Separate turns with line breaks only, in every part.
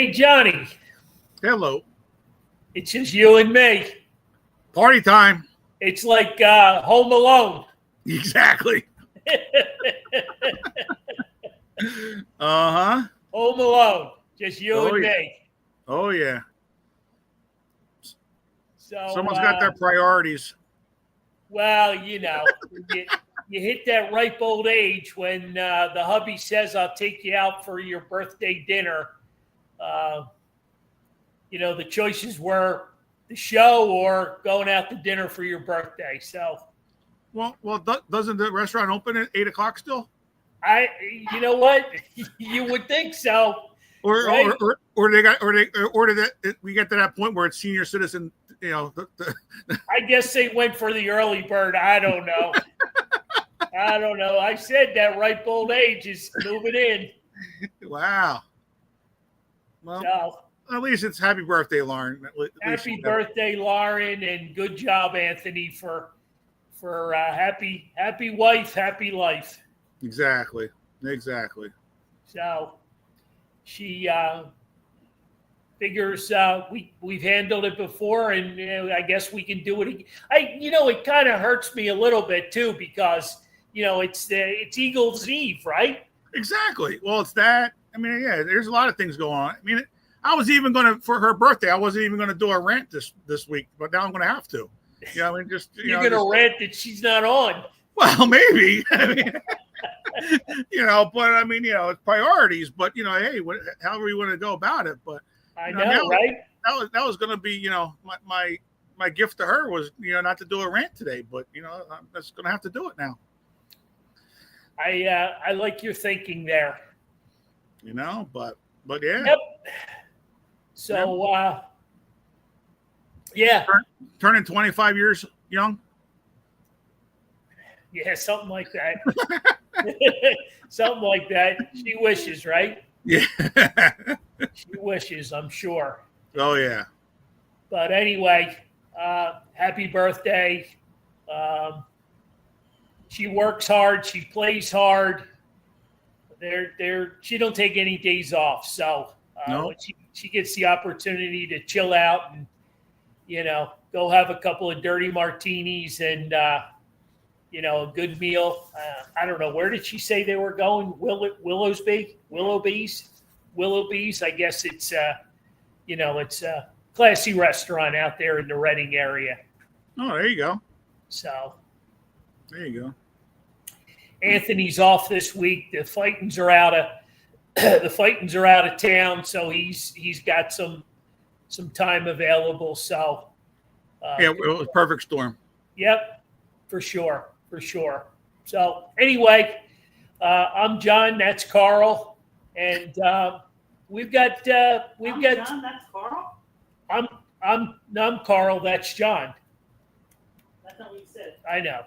Hey, Johnny,
Hello.
it's just you and me.
Party time.
It's like Home Alone.
Exactly. Uh-huh.
Home Alone, just you
Oh,
and
yeah.
me.
Oh, yeah.
So,
Someone's got their priorities.
well, you hit that ripe old age when the hubby says, I'll take you out for your birthday dinner. The choices were the show or going out to dinner for your birthday. So,
Well, doesn't the restaurant open at 8 o'clock still?
you know what? You would think so,
Or
right?
or they got or did that we get to that point where it's senior citizen,
I guess they went for the early bird. I don't know. I said that ripe old age is moving in.
Wow. Well,
So,
at least it's happy birthday, Lauren.
happy birthday, Lauren, and good job, Anthony, for happy wife, happy life.
Exactly.
So she figures we've handled it before, and I guess we can do it again. It kind of hurts me a little bit too because it's Eagles Eve, right?
Exactly. Well, it's that. I mean, yeah, there's a lot of things going on. I mean, I was even going to, for her birthday, I wasn't even going to do a rant this week, but now I'm going to have to. I mean,
You're going to rant that she's not on.
Well, maybe. I mean, but I mean, it's priorities. But hey, however you want to go about it. But
I know, right?
That was going to be, my gift to her was, not to do a rant today. But I'm just going to have to do it now.
I like your thinking there.
But yeah.
Yep. So yeah.
Turning 25 years young.
Yeah, something like that. Something like that. She wishes, right?
Yeah.
She wishes, I'm sure.
Oh, yeah.
But anyway, happy birthday. She works hard. She plays hard. She don't take any days off. So
no.
when she gets the opportunity to chill out and, go have a couple of dirty martinis and, a good meal. I don't know. Where did she say they were going? Willowbees. I guess it's, it's a classy restaurant out there in the Reading area.
Oh, there you go.
So.
There you go.
Anthony's off this week. The Fightins are out of town, so he's got some time available. So.
Yeah, it was a perfect storm.
Yep, for sure. So anyway, I'm John. That's Carl, and we've got
John. That's Carl.
I'm Carl. That's John.
That's not what you said.
I know.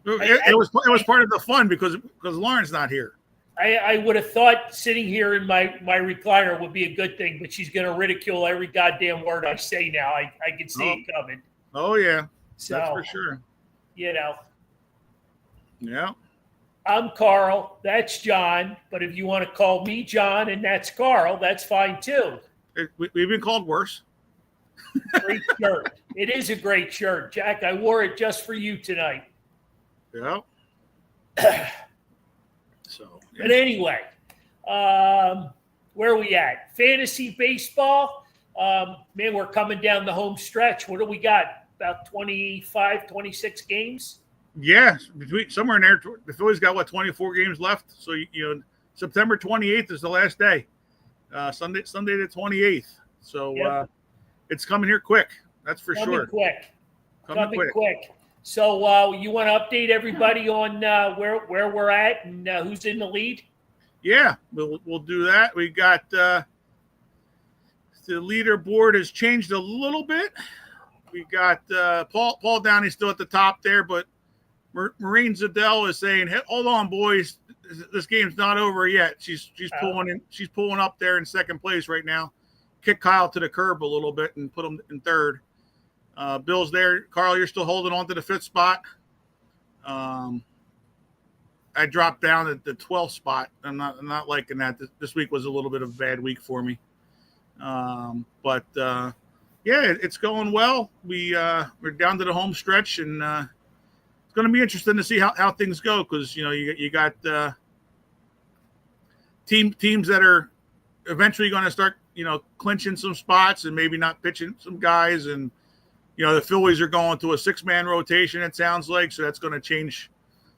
It was part of the fun because Lauren's not here.
I would have thought sitting here in my recliner would be a good thing, but she's going to ridicule every goddamn word I say now. I can see it coming.
Oh yeah,
so,
that's for sure.
Yeah.
I'm
Carl. That's John. But if you want to call me John and that's Carl, that's fine too.
We've been called worse.
Great shirt. It is a great shirt, Jack. I wore it just for you tonight.
Yeah. So.
Yeah. But anyway, where are we at? Fantasy baseball. Man, we're coming down the home stretch. What do we got? About 25, 26 games?
Yeah, somewhere in there. The Phillies got 24 games left. So September 28th is the last day. Sunday the 28th. So it's coming here quick. That's for sure.
Coming quick. So you want to update everybody on where we're at and who's in the lead? Yeah,
we'll do that. We got the leaderboard has changed a little bit. We got Paul Downey still at the top there, but Maureen Zadell is saying, hey, "Hold on, boys, this game's not over yet." She's pulling up there in second place right now. Kick Kyle to the curb a little bit and put him in third. Bill's there. Carl, you're still holding on to the 5th spot. I dropped down at the 12th spot. I'm not liking that. This week was a little bit of a bad week for me. But yeah, it's going well. We're down to the home stretch, and it's going to be interesting to see how things go because you got teams that are eventually going to start clinching some spots and maybe not pitching some guys, and the Phillies are going to a 6-man rotation. It sounds like so that's going to change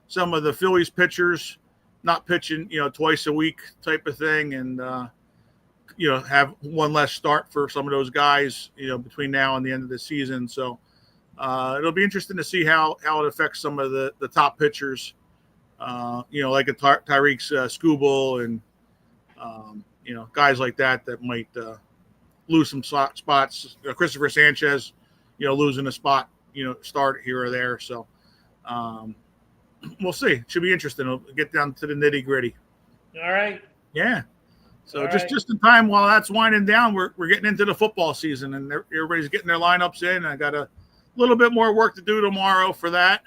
some of the Phillies pitchers not pitching twice a week type of thing, and have one less start for some of those guys, between now and the end of the season. So it'll be interesting to see how it affects some of the top pitchers, like a Tyreek Skubal and, guys like that might lose some spots. Christopher Sanchez, losing a spot, start here or there. So we'll see. It should be interesting. We'll get down to the nitty gritty.
All right.
Yeah. So
All
just in time while that's winding down, we're getting into the football season, and everybody's getting their lineups in. I got a little bit more work to do tomorrow for that,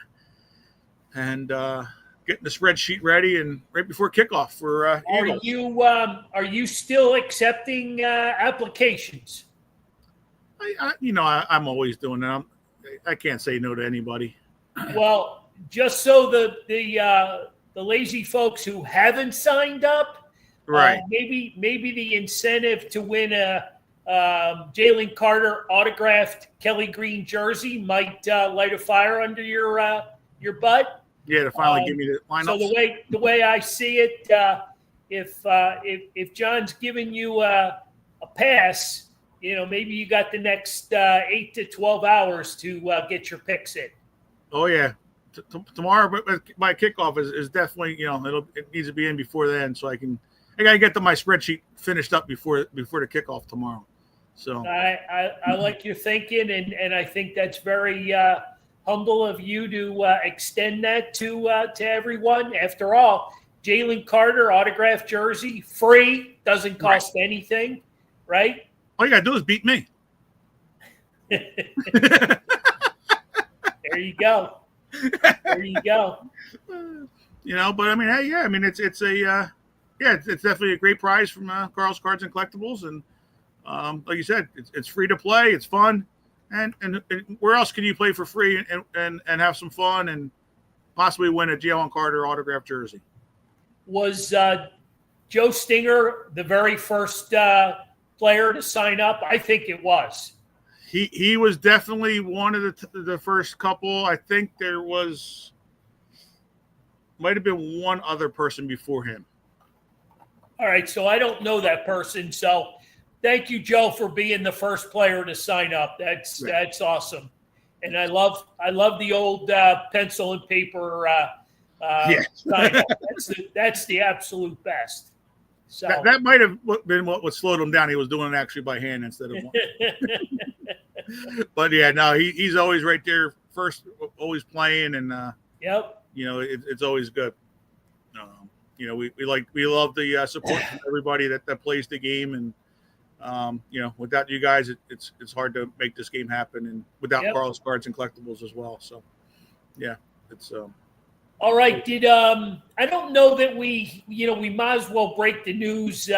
and getting the spreadsheet ready, and right before kickoff for Eagles.
Are you still accepting applications?
I'm always doing that. I can't say no to anybody.
Well, just so the lazy folks who haven't signed up.
Right.
Maybe the incentive to win a Jalen Carter autographed Kelly Green jersey might light a fire under your butt.
Yeah, to finally give me the lineup.
So the way I see it, if John's giving you a pass, maybe you got the next 8 to 12 hours to get your picks in.
Oh yeah, tomorrow my kickoff is definitely it needs to be in before then, so I gotta get my spreadsheet finished up before the kickoff tomorrow. So
I like your thinking, and I think that's very humble of you to extend that to everyone. After all, Jalen Carter autographed jersey, free, doesn't cost anything, right?
All you gotta do is beat me.
There you go. There you go.
But I mean, hey, yeah, I mean it's it's definitely a great prize from Carl's Cards and Collectibles, and like you said, it's free to play, it's fun, and where else can you play for free and have some fun and possibly win a Jalen Carter autographed jersey?
Was Joe Stinger the very first player to sign up? I think it was.
He was definitely one of the first couple. I think there might have been one other person before him.
All right, so I don't know that person. So thank you, Joe, for being the first player to sign up. That's awesome, and I love the old pencil and paper sign up. That's the absolute best. So
that might have been what slowed him down. He was doing it actually by hand instead of one. But yeah, no, he's always right there first, always playing, and
yep.
It's always good. We love the support from everybody that plays the game, and without you guys, it's hard to make this game happen, and without Carl's Cards and Collectibles as well. So yeah, it's
all right. I don't know that we might as well break the news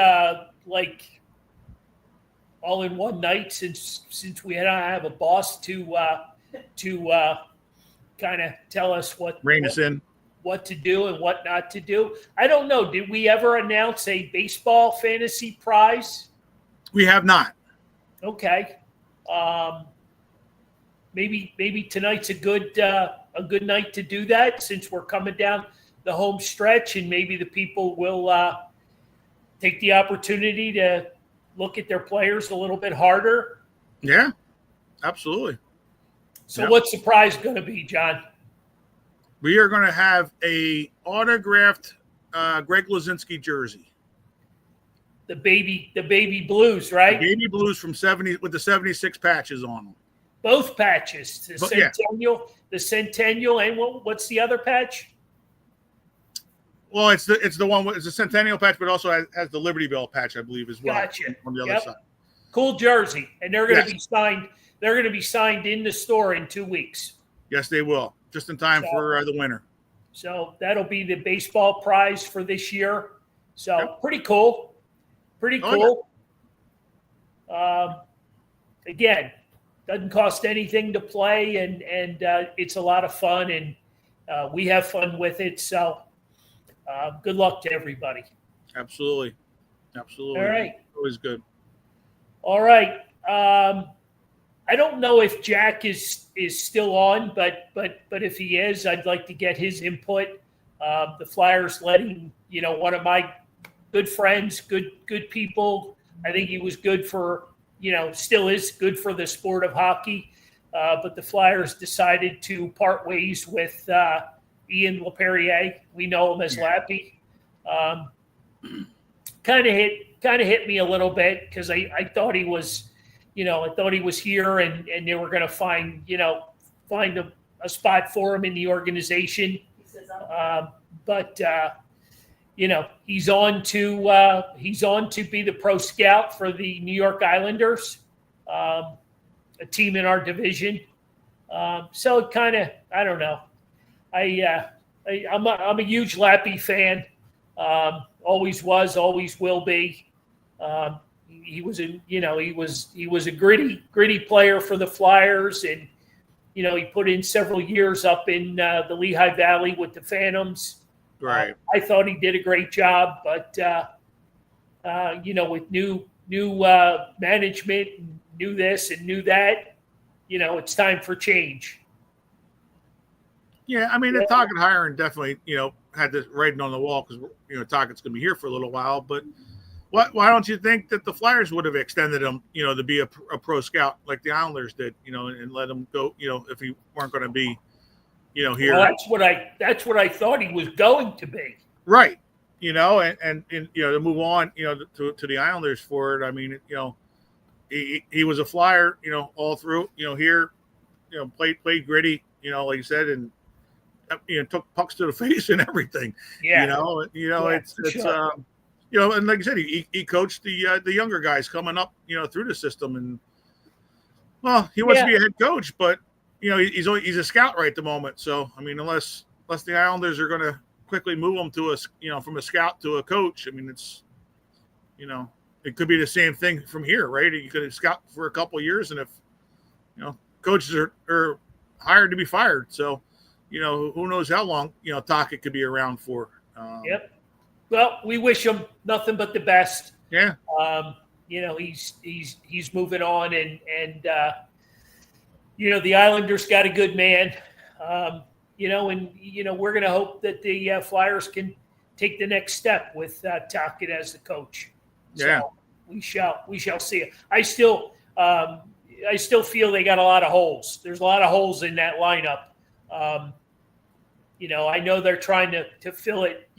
all in one night since we don't have a boss to kind of tell us what to do and what not to do. I don't know. Did we ever announce a baseball fantasy prize?
We have not.
Okay. Maybe tonight's a good night to do that since we're coming down the home stretch, and maybe the people will take the opportunity to look at their players a little bit harder.
Yeah, absolutely.
So what's the prize going to be, John?
We are going to have a autographed Greg Luzinski jersey.
The baby blues, right?
The baby blues from 70 with the 76 patches on them.
Both patches. The Centennial, and what's the other patch?
Well, it's the one. It's a Centennial patch, but also has the Liberty Bell patch, I believe, as well.
Gotcha.
On the other side.
Cool jersey, and they're going to be signed. They're going to be signed in the store in 2 weeks.
Yes, they will, just in time for the winter.
So that'll be the baseball prize for this year. So pretty cool. Pretty cool. Again, doesn't cost anything to play, and it's a lot of fun, and we have fun with it. So good luck to everybody.
Absolutely.
All right.
Always good.
All right. I don't know if Jack is still on, but if he is, I'd like to get his input. The Flyers letting one of my good friends, good people. I think he was good for still is good for the sport of hockey. But the Flyers decided to part ways with Ian LaPerriere. We know him as Lappy. Kind of hit me a little bit because I thought he was, I thought he was here and they were going to find a spot for him in the organization. But he's on to be the pro scout for the New York Islanders, a team in our division. So it kind of, I don't know. I'm a huge Lappy fan. Always was, always will be. He was a gritty player for the Flyers, and he put in several years up in the Lehigh Valley with the Phantoms.
Right.
I thought he did a great job, but with new management, and new this and new that, it's time for change.
Yeah, I mean, Tocchet hiring definitely, had this writing on the wall because Tocchet's going to be here for a little while. But why don't you think that the Flyers would have extended him, to be a pro scout like the Islanders did, and let him go, if he weren't going to be, here.
Well, that's what I thought he was going to be.
Right. And to move on, to the Islanders for it. I mean, he was a Flyer, all through, here, played gritty, like you said, and took pucks to the face and everything.
Yeah.
It's sure. And like I said, he coached the younger guys coming up, through the system, and well, he wants to be a head coach, but he's a scout right at the moment. So I mean, unless the Islanders are going to quickly move him to from a scout to a coach, I mean, it's it could be the same thing from here, right? You could scout for a couple of years, and if coaches are hired to be fired, so who knows how long Tocchet could be around for.
Yep. Well, we wish him nothing but the best.
Yeah.
He's moving on, and the Islanders got a good man. And we're going to hope that the Flyers can take the next step with Tocchet as the coach.
Yeah.
So we shall see it. I still feel they got a lot of holes. There's a lot of holes in that lineup. I know they're trying to fill it,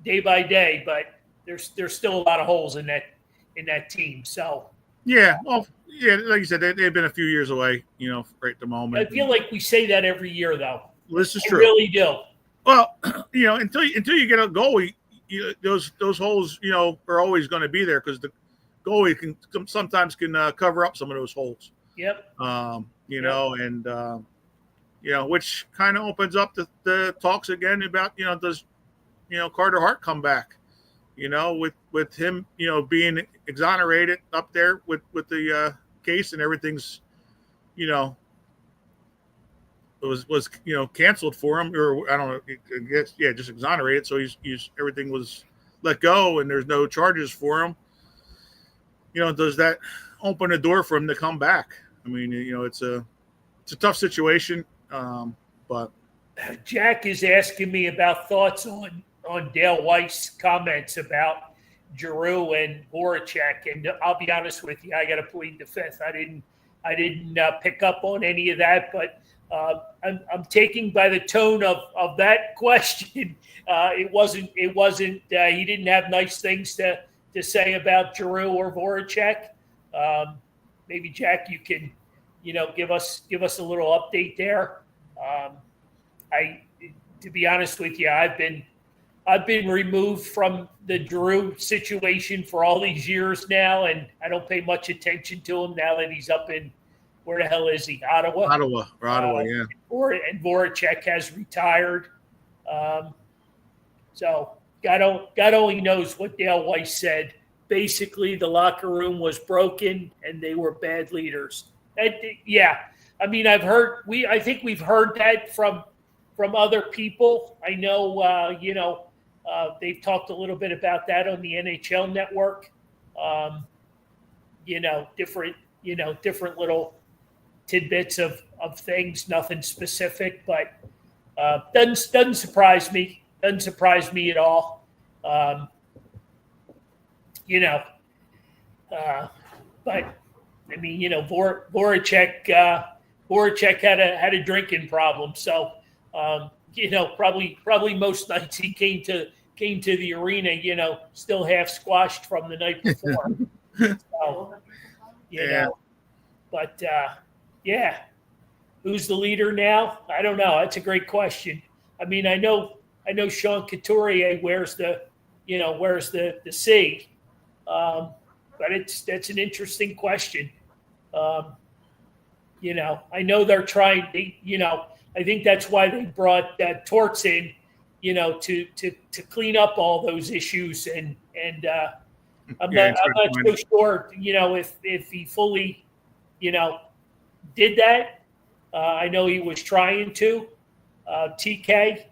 day by day, but there's still a lot of holes in that team. So
yeah, well, yeah, like you said, they've been a few years away, right at the moment.
I feel like we say that every year, though.
Well, this is true.
I really do.
Well, until you get a goalie, those holes, are always going to be there because the goalie can sometimes cover up some of those holes.
Yep.
Which kind of opens up the talks again about, does, Carter Hart come back, with him, being exonerated up there with the case and everything's, was canceled for him, or I don't know, I guess, just exonerated. So he's everything was let go and there's no charges for him. Does that open a door for him to come back? I mean, it's a tough situation. But
Jack is asking me about thoughts on Dale Weiss's comments about Giroux and Voracek, and I'll be honest with you, I got to plead the fifth. I didn't pick up on any of that, but I'm taking by the tone of that question. It wasn't. He didn't have nice things to say about Giroux or Voracek. Maybe Jack, you can, give us a little update there. To be honest with you, I've been removed from the Giroux situation for all these years now, and I don't pay much attention to him now that he's up in, where the hell is he? Ottawa,
yeah.
And Voracek has retired. So God only knows what Dale Weiss said basically the locker room was broken and they were bad leaders. Yeah, I mean, I think we've heard that from other people. I know, they've talked a little bit about that on the NHL Network. Different little tidbits of things, nothing specific, but doesn't surprise me. Doesn't surprise me at all. But I mean, Voracek had a drinking problem, so probably most nights he came to the arena, still half squashed from the night before. So, but who's the leader now? I don't know. That's a great question. I mean, I know Sean Couturier wears the C, but that's an interesting question. I know they're trying. I think that's why they brought Torts in, to clean up all those issues, and I'm not so sure, if he fully, did that. I know he was trying to. TK,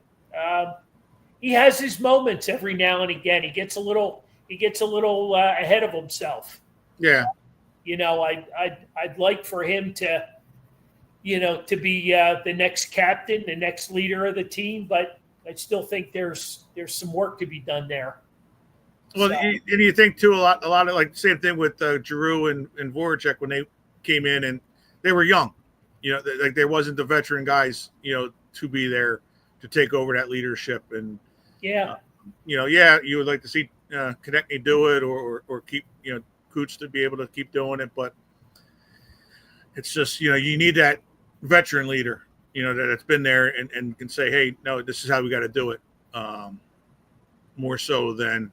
he has his moments every now and again. He gets a little ahead of himself.
Yeah.
I'd like for him to, to be the next captain, the next leader of the team, but I still think there's some work to be done there.
Well, and you think too a lot of like same thing with Giroux and Voracek when they came in and they were young, like there wasn't the veteran guys, to be there to take over that leadership. And you would like to see Konechny do it or keep Coots to be able to keep doing it, but it's just you need that veteran leader that's been there and can say, hey, no, this is how we got to do it, more so than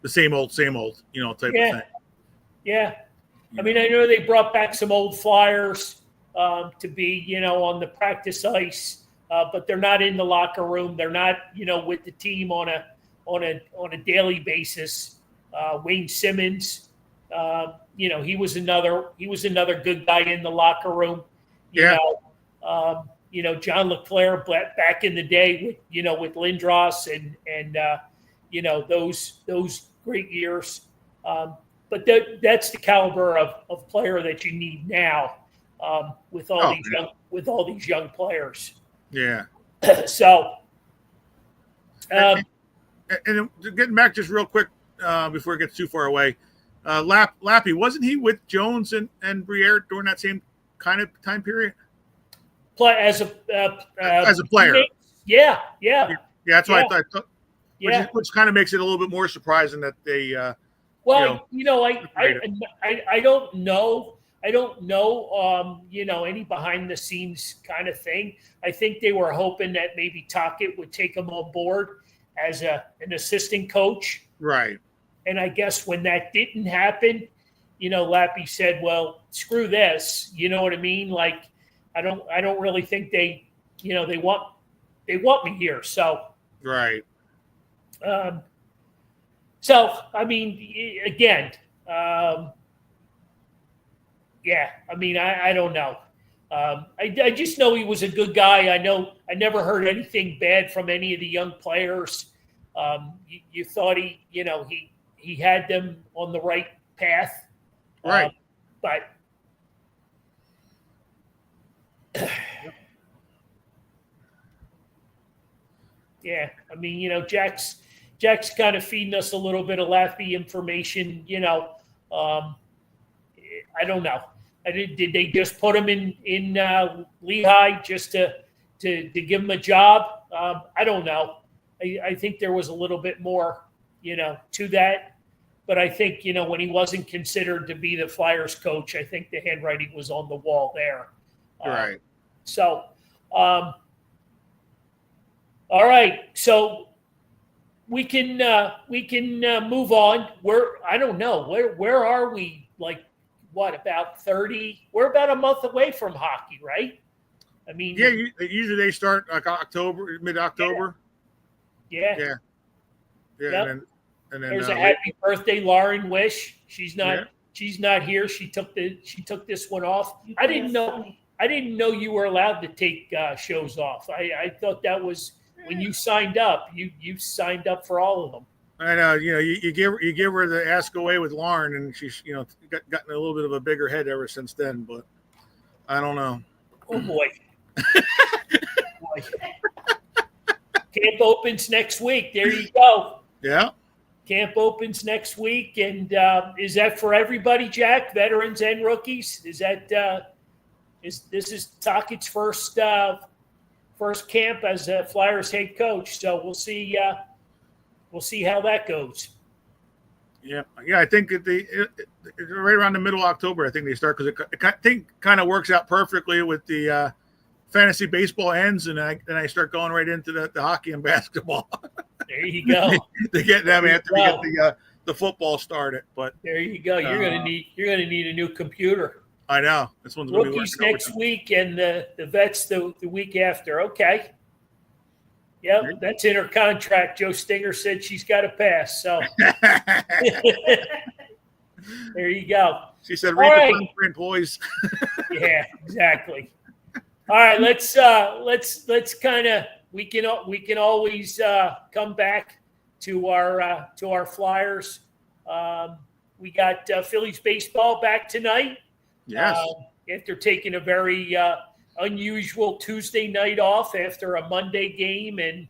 the same old type of thing.
Yeah. I mean, I know they brought back some old Flyers to be, on the practice ice, but they're not in the locker room. They're not, with the team on a daily basis. Wayne Simmons, he was another good guy in the locker room. John LeClaire back in the day with Lindros and those great years. But that's the caliber of player that you need now, with all these young players.
Yeah.
So,
and getting back just real quick before it gets too far away, Lappy, wasn't he with Jones and Briere during that same kind of time period?
As a
player.
Teammate? Yeah.
That's what I thought. Which kind of makes it a little bit more surprising that they. I don't know. I don't know. Any behind the scenes kind of thing. I think they were hoping that maybe Tocchet would take him on board as an assistant coach. Right.
And I guess when that didn't happen, Lappy said, "Well, screw this." You know what I mean? Like, I don't really think they want me here. So.
Right.
So, I mean, again, I don't know. I just know he was a good guy. I know I never heard anything bad from any of the young players. You thought he had them on the right path.
Right.
But yeah, I mean, Jack's kind of feeding us a little bit of Laffy information. I don't know. Did they just put him in Lehigh just to give him a job? I don't know. I think there was a little bit more, to that. But I think, when he wasn't considered to be the Flyers coach, I think the handwriting was on the wall there.
Right.
So, all right. So we can move on. I don't know. Where are we? Like, what, about 30? We're about a month away from hockey, right? I mean,
yeah. Usually they start like October, mid-October.
Yeah.
Yeah.
Yep.
And then
There's a happy birthday, Lauren Wish. She's not.
Yeah.
She's not here. She took this one off. I didn't know you were allowed to take shows off. I thought that was when you signed up. You signed up for all of them.
I know, you give her the ask away with Lauren, and she's gotten a little bit of a bigger head ever since then. But I don't know.
Oh boy. Boy. Camp opens next week. There you go.
Yeah.
Camp opens next week, and is that for everybody, Jack? Veterans and rookies? Is that this is Takit's first camp as a Flyers head coach? So we'll see how that goes.
Yeah. I think right around the middle of October, I think they start, because I think kind of works out perfectly with the fantasy baseball ends, and I start going right into the hockey and basketball.
There you go.
They get them after we get the football started. But
there you go. You're gonna need a new computer.
I know this one's going to be
Rookies next week, and the vets the week after. Okay. Yep, that's in her contract. Joe Stinger said she's got to pass. So there you go.
She said, "Read the fine print, boys."
Yeah, exactly. All right, let's kind of we can always come back to our Flyers. We got Phillies baseball back tonight.
Yes.
After taking a very unusual Tuesday night off after a Monday game, and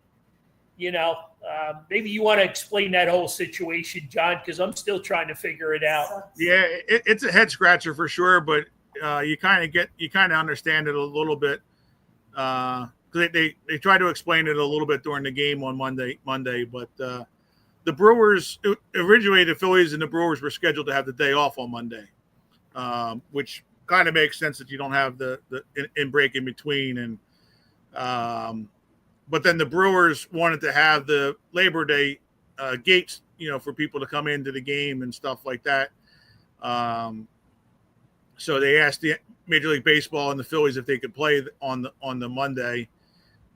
maybe you want to explain that whole situation, John, because I'm still trying to figure it out.
Yeah, it's a head scratcher for sure, but you kind of understand it a little bit, because they try to explain it a little bit during the game on Monday, but the Brewers originally, the Phillies and the Brewers were scheduled to have the day off on Monday, which kind of makes sense that you don't have the in break in between, and but then the Brewers wanted to have the Labor Day gates, for people to come into the game and stuff like that. So they asked the Major League Baseball and the Phillies if they could play on the Monday,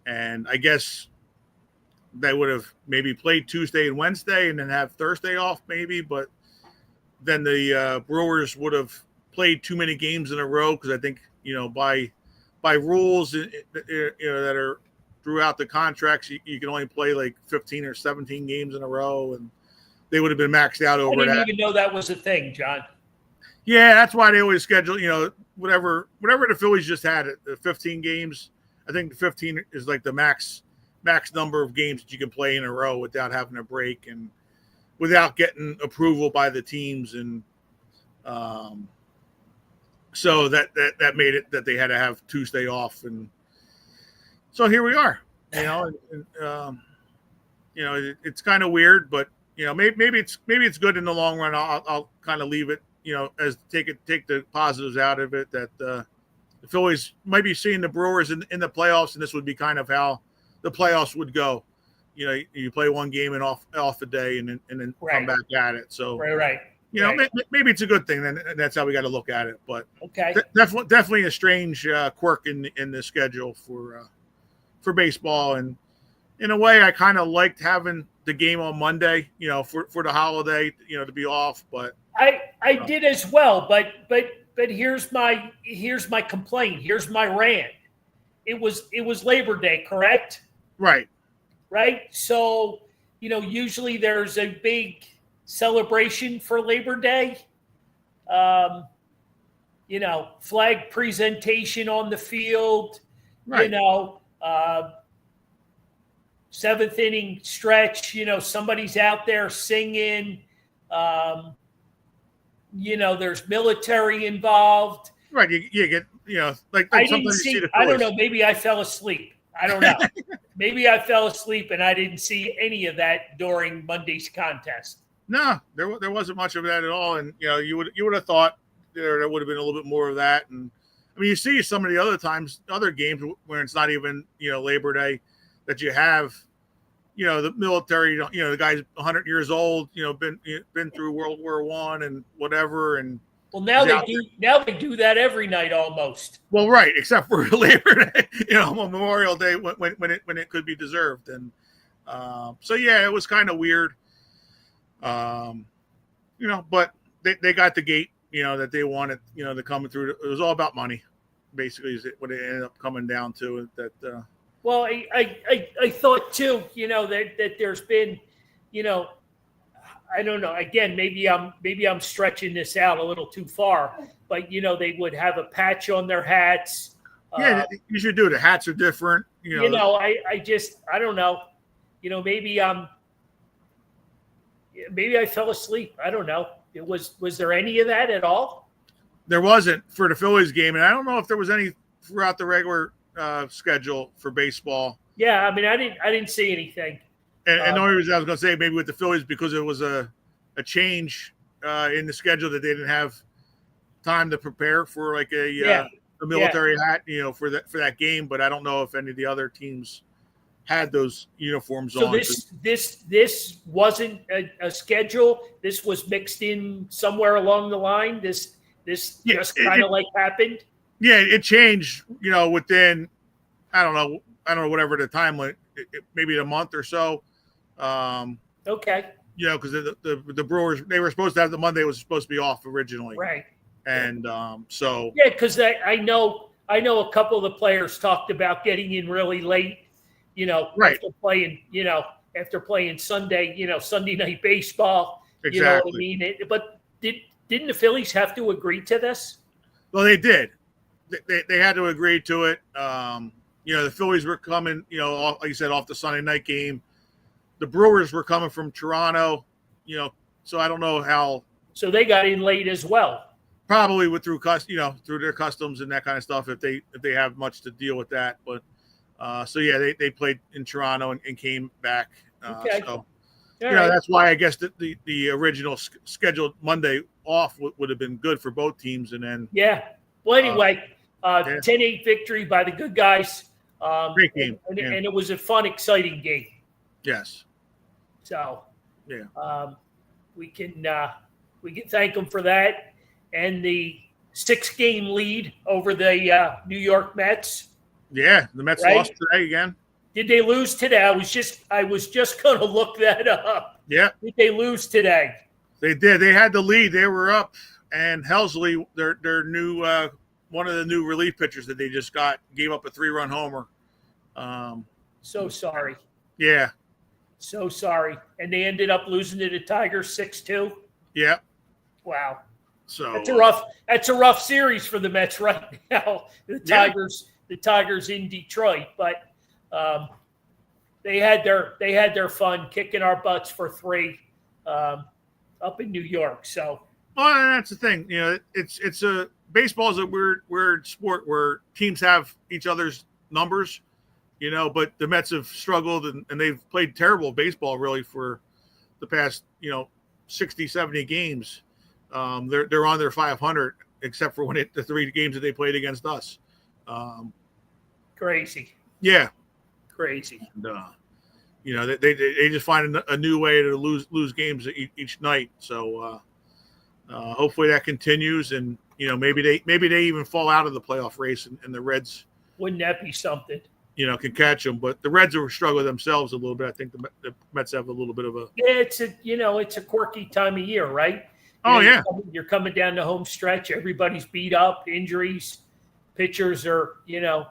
and I guess they would have maybe played Tuesday and Wednesday and then have Thursday off maybe, but then the Brewers would have played too many games in a row, because I think by rules that are throughout the contracts, you can only play like 15 or 17 games in a row, and they would have been maxed out over that.
I didn't even know that was a thing, John.
Yeah, that's why they always schedule, whatever the Phillies just had it, the 15 games. I think 15 is like the max number of games that you can play in a row without having a break and without getting approval by the teams, and so that made it that they had to have Tuesday off, and so here we are. It's kind of weird, but maybe it's good in the long run. I'll kind of leave it, as take the positives out of it, that the Phillies might be seeing the Brewers in the playoffs, and this would be kind of how the playoffs would go. You play one game and off a day, and then come back at it. So
right.
Maybe it's a good thing, and that's how we got to look at it. But
okay,
definitely a strange quirk in the schedule for baseball, and in a way, I kind of liked having the game on Monday, for the holiday, to be off. But
I did as well, but here's my complaint. Here's my rant. It was Labor Day, correct?
Right.
So, usually there's a big celebration for Labor Day. Flag presentation on the field,
right.
Seventh inning stretch, somebody's out there singing. There's military involved.
Right. You get, like
I
sometimes
didn't see,
you see the
I don't
Phillies.
know. Maybe I fell asleep. I don't know. Maybe I fell asleep and I didn't see any of that during Monday's contest.
No, there wasn't much of that at all. And, you would have thought there would have been a little bit more of that. And I mean, you see some of the other games where it's not even, Labor Day, that you have, the military, the guy's 100 years old, been through World War I and whatever. And
well, now they do that every night almost.
Well, right, except for Labor Day, Memorial Day when it could be deserved. And so yeah, it was kind of weird. But they got the gate, that they wanted, to come through. It was all about money, basically, is what it ended up coming down to. That.
Well, I thought too, that there's been, I don't know. Again, maybe I'm stretching this out a little too far, but they would have a patch on their hats.
Yeah, you should do it. The hats are different.
I don't know. Maybe I fell asleep. I don't know. Was there any of that at all?
There wasn't for the Phillies game, and I don't know if there was any throughout the regular schedule for baseball.
Yeah, I mean, I didn't see anything.
And the only reason I was going to say maybe with the Phillies because it was a change in the schedule that they didn't have time to prepare for like a military hat, for that game. But I don't know if any of the other teams had those uniforms on.
So this wasn't a schedule. This was mixed in somewhere along the line. This just kind of like happened.
Yeah, it changed. Within I don't know whatever the time limit, maybe a month or so.
Okay.
Because the Brewers, they were supposed to have the Monday was supposed to be off originally,
right?
And so
because I know a couple of the players talked about getting in really late.
Right.
After playing Sunday, Sunday night baseball.
Exactly.
You know what I mean? But didn't the Phillies have to agree to this?
Well, they did. They had to agree to it. The Phillies were coming, like you said, off the Sunday night game. The Brewers were coming from Toronto, so I don't know how.
So they got in late as well.
Probably through their customs and that kind of stuff if they have much to deal with that. But they played in Toronto and came back.
Okay.
So
right.
That's why I guess the original scheduled Monday off would have been good for both teams. And then
Well, anyway, 10-8 victory by the good guys.
Great game,
and it was a fun, exciting game.
Yes.
So we can thank them for that, and the 6-game lead over the New York Mets.
Yeah, the Mets lost today again.
Did they lose today? I was just going to look that up.
Yeah.
Did they lose today?
They did. They had the lead. They were up, and Helsley, their new one of the new relief pitchers that they just got, gave up a 3-run homer.
So sorry.
Yeah.
So sorry. And they ended up losing to the Tigers 6-2.
Yeah.
Wow.
So
that's a rough series for the Mets right now. The Tigers in Detroit, but they had their fun kicking our butts for 3 up in New York. So
that's the thing. It's a baseball is a weird sport where teams have each other's numbers. But the Mets have struggled and they've played terrible baseball really for the past, 60, 70 games. They're on their 500 except for the 3 games that they played against us.
Crazy.
Yeah.
Crazy.
And, they just find a new way to lose games each night. So hopefully that continues and, maybe they even fall out of the playoff race and the Reds.
Wouldn't that be something?
Can catch them, but the Reds are struggling themselves a little bit. I think the Mets have a little bit of a.
Yeah, it's a quirky time of year, right? You're coming down the home stretch. Everybody's beat up, injuries, pitchers are,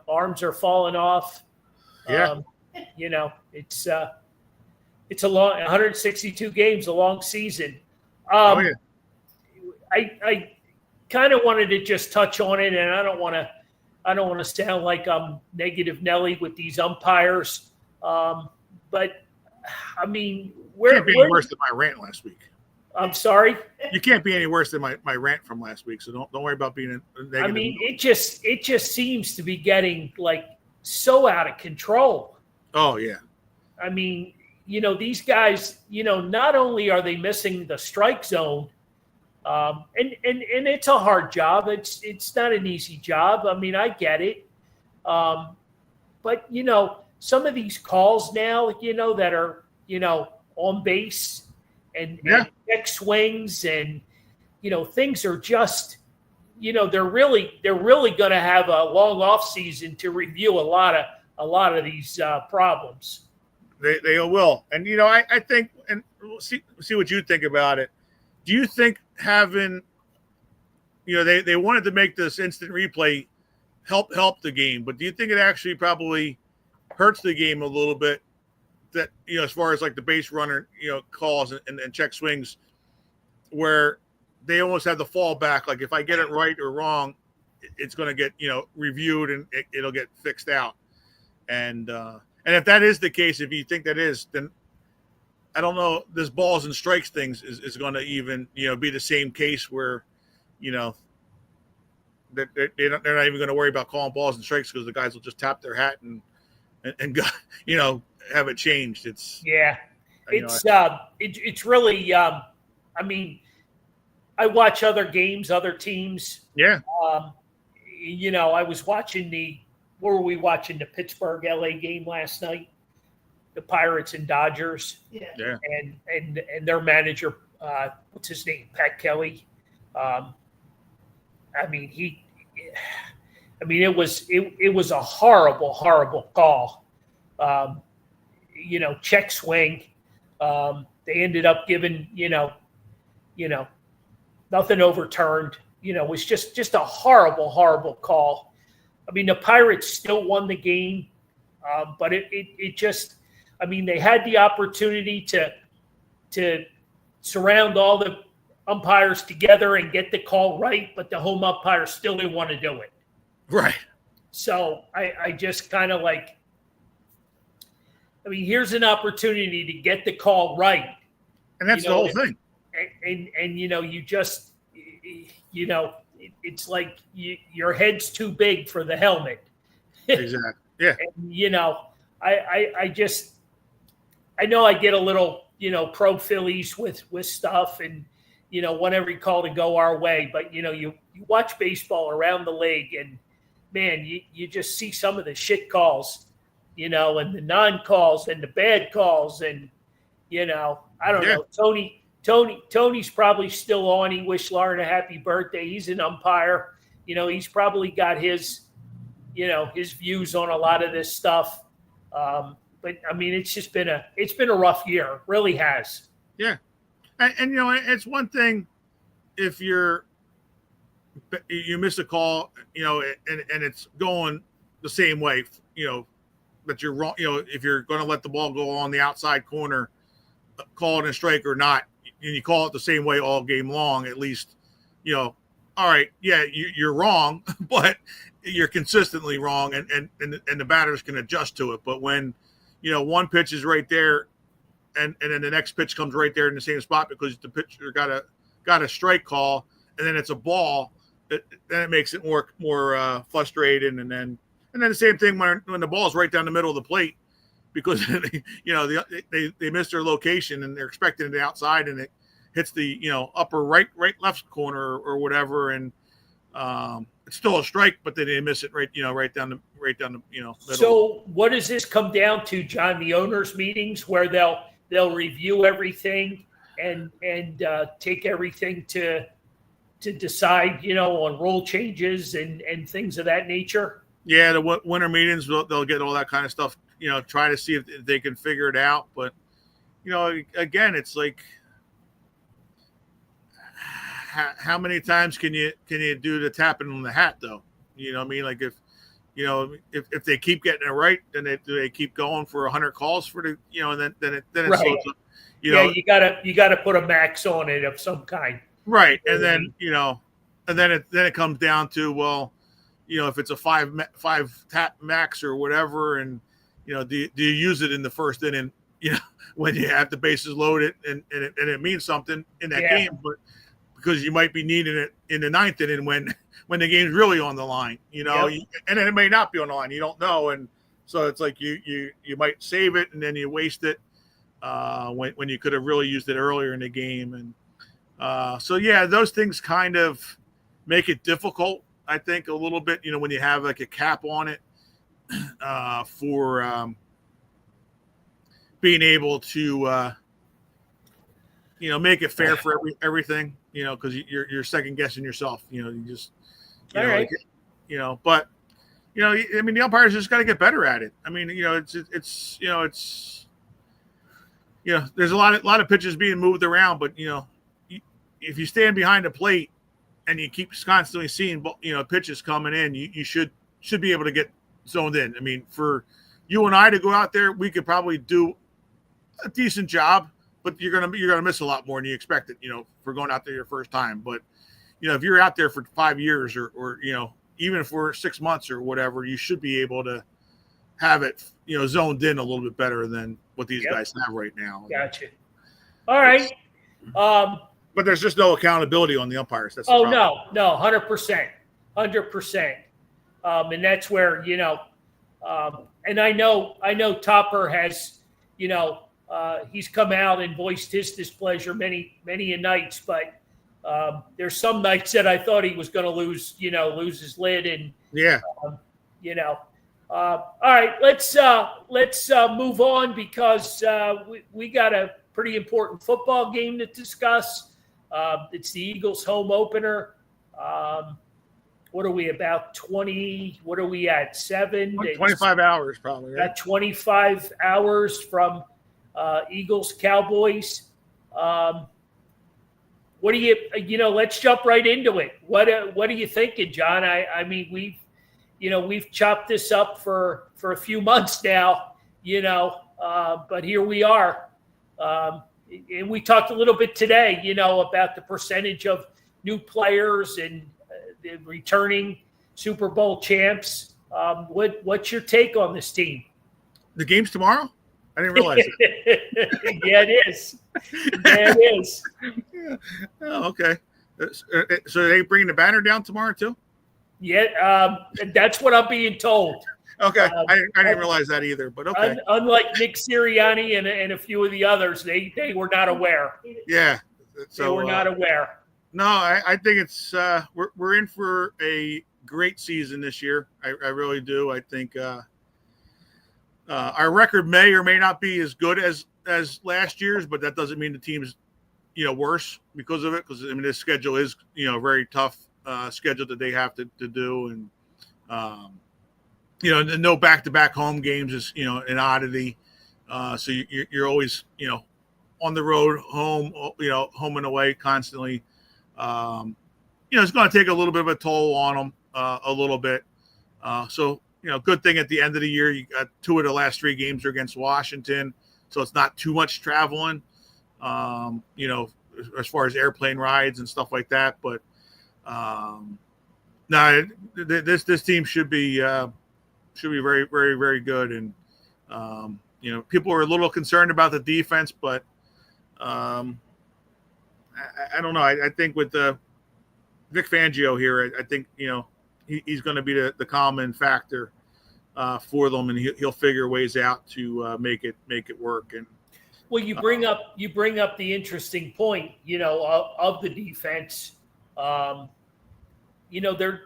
arms are falling off.
Yeah.
It's a long 162 games, a long season. I kind of wanted to just touch on it, and I don't want to sound like I'm negative Nelly with these umpires. But I mean,
you can't be any worse than my rant last week.
I'm sorry.
You can't be any worse than my rant from last week. So don't worry about being a negative.
I mean, it just seems to be getting like so out of control.
Oh yeah.
I mean, these guys, not only are they missing the strike zone, and it's a hard job. It's not an easy job. I mean, I get it. But some of these calls now, that are, on base and check swings and, things are just, they're really going to have a long off season to review a lot of these problems.
They will. And I think, and we'll see what you think about it. Do you think having, they wanted to make this instant replay help the game, but do you think it actually probably hurts the game a little bit, that as far as like the base runner calls and check swings, where they almost have the fallback, like if I get it right or wrong, it's going to get reviewed and it'll get fixed out. And if that is the case, if you think that is, then I don't know, this balls and strikes things is going to even be the same case where that they're not even going to worry about calling balls and strikes, because the guys will just tap their hat and go, have it changed. It's
it's really I mean, I watch other games, other teams.
Yeah.
I was watching what were we watching? The Pittsburgh LA game last night, the Pirates and Dodgers.
Yeah.
And their manager, what's his name? Pat Kelly. It was a horrible call. Check swing. They ended up giving, nothing overturned. It was just a horrible call. I mean, the Pirates still won the game, but it just, they had the opportunity to surround all the umpires together and get the call right, but the home umpire still didn't want to do it.
Right.
So I just kind of here's an opportunity to get the call right.
And that's the whole thing.
And you just, it's like your head's too big for the helmet.
Exactly. Yeah.
And, I know I get a little, pro Phillies with stuff and, want every call to go our way. But, you watch baseball around the league and, man, you just see some of the shit calls, and the non-calls and the bad calls. And, I don't know. Tony's probably still on. He wished Lauren a happy birthday. He's an umpire. He's probably got his views on a lot of this stuff. But it's been a rough year. It really has.
Yeah. And it's one thing if you miss a call, and it's going the same way, that you're wrong. If you're going to let the ball go on the outside corner, call it a strike or not, and you call it the same way all game long, at least, all right, yeah, you're wrong, but you're consistently wrong, and the batters can adjust to it. But when, one pitch is right there, and then the next pitch comes right there in the same spot because the pitcher got a strike call, and then it's a ball, then it makes it more frustrating. And then the same thing when the ball's right down the middle of the plate, because they missed their location and they're expecting it outside, and it hits the upper right left corner or whatever, and it's still a strike, but then they miss it right down the middle.
So what does this come down to, John? The owners' meetings where they'll review everything and take everything to decide on rule changes and things of that nature.
Yeah, the winter meetings, they'll get all that kind of stuff. Try to see if they can figure it out. But again, it's like, how many times can you do the tapping on the hat though? Like if they keep getting it right, then they keep going for 100 calls for the and then it
right.
slows up,
you gotta put a max on it of some kind.
Right. And then and then it comes down to, well, if it's a five tap max or whatever, and do you use it in the first inning, when you have the bases loaded and it means something in that game, but because you might be needing it in the ninth inning when the game's really on the line, and then it may not be on the line, you don't know, and so it's like you might save it and then you waste it when you could have really used it earlier in the game. And so those things kind of make it difficult, I think, a little bit, when you have like a cap on it for being able to make it fair for everything, because you're second guessing yourself, you just
right.
But the umpires just got to get better at it. It's there's a lot of pitches being moved around, but if you stand behind the plate and you keep constantly seeing pitches coming in, you should be able to get zoned in. I mean, for you and I to go out there, we could probably do a decent job, but you're gonna miss a lot more than you expected. For going out there your first time. But if you're out there for 5 years or even for 6 months or whatever, you should be able to have it zoned in a little bit better than what these guys have right now.
Gotcha. All right.
But there's just no accountability on the umpires. That's
no, 100%, 100%. And that's where and I know Topper has he's come out and voiced his displeasure many nights, but there's some nights that I thought he was going to lose his lid, and all right, let's move on because we got a pretty important football game to discuss. It's the Eagles home opener. What are we about 20? What are we at 7?
25 hours probably. Right?
At 25 hours from Eagles Cowboys. What do you let's jump right into it. What are you thinking, John? I mean, we've chopped this up for a few months now, but here we are. And we talked a little bit today, about the percentage of new players and the returning Super Bowl champs. What's your take on this team?
The game's tomorrow? I didn't realize
it. Yeah, it is. Yeah, it is.
Yeah. Oh, okay. So are they bringing the banner down tomorrow too?
Yeah, that's what I'm being told.
Okay, I didn't realize that either, but okay.
Unlike Nick Sirianni and a few of the others, they were not aware.
Yeah. So,
they were not aware.
No, I think it's we're in for a great season this year. I really do. I think our record may or may not be as good as last year's, but that doesn't mean the team's worse because of it. Because this schedule is very tough schedule that they have to do, and no back-to-back home games is an oddity. So you're always on the road, home and away constantly. It's going to take a little bit of a toll on them a little bit. So good thing at the end of the year, you got 2 of the last 3 games are against Washington, so it's not too much traveling. As far as airplane rides and stuff like that, but no, this team should be very, very, very good. And people are a little concerned about the defense, but I don't know. I think with Vic Fangio here, I think he's going to be the common factor for them, and he'll figure ways out to make it work. And
well, you bring up the interesting point, of the defense. They're,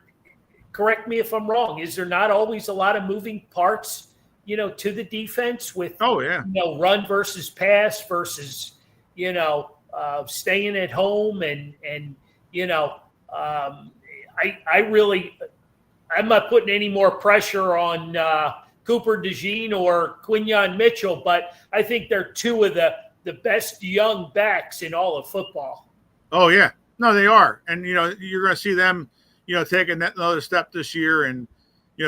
correct me if I'm wrong, is there not always a lot of moving parts, to the defense with run versus pass versus staying at home and I'm not putting any more pressure on Cooper DeJean or Quinyon Mitchell, but I think they're 2 of the best young backs in all of football.
Oh yeah, no, they are, and you're going to see them, taking that another step this year, and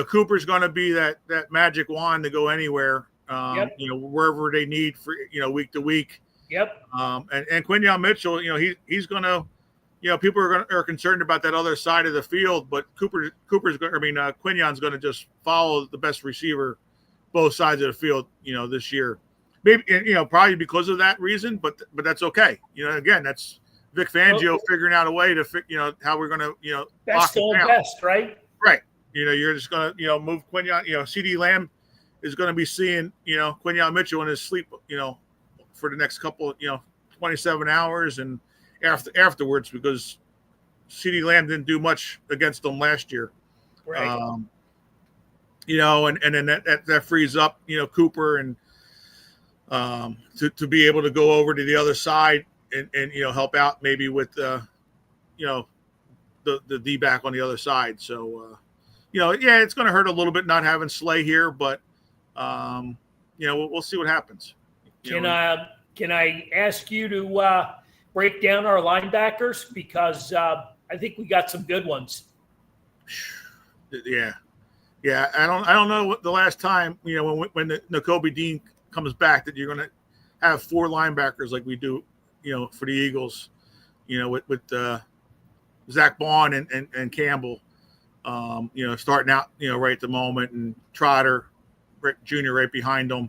Cooper's going to be that magic wand to go anywhere, wherever they need for week to week.
Yep.
And Quinyon Mitchell, he's going to. People are concerned about that other side of the field, but Quinyon's going to just follow the best receiver, both sides of the field, this year. Maybe, probably because of that reason, but that's okay. Again, that's Vic Fangio figuring out a way to how we're going to,
best on best, right?
Right. You're just going to, move Quinyon. CeeDee Lamb is going to be seeing, Quinyon Mitchell in his sleep, for the next couple, 27 hours and afterwards, because CeeDee Lamb didn't do much against them last year.
Right.
And then that frees up, Cooper and to be able to go over to the other side and help out maybe with the D-back on the other side. So, it's going to hurt a little bit not having Slay here, but, we'll see what happens.
can I ask you to break down our linebackers? Because I think we got some good ones.
Yeah. Yeah, I don't know what the last time, when the Nakobe Dean comes back, that you're going to have 4 linebackers like we do, for the Eagles, with Zach Bond and Campbell, starting out, right at the moment, and Trotter Jr. right behind them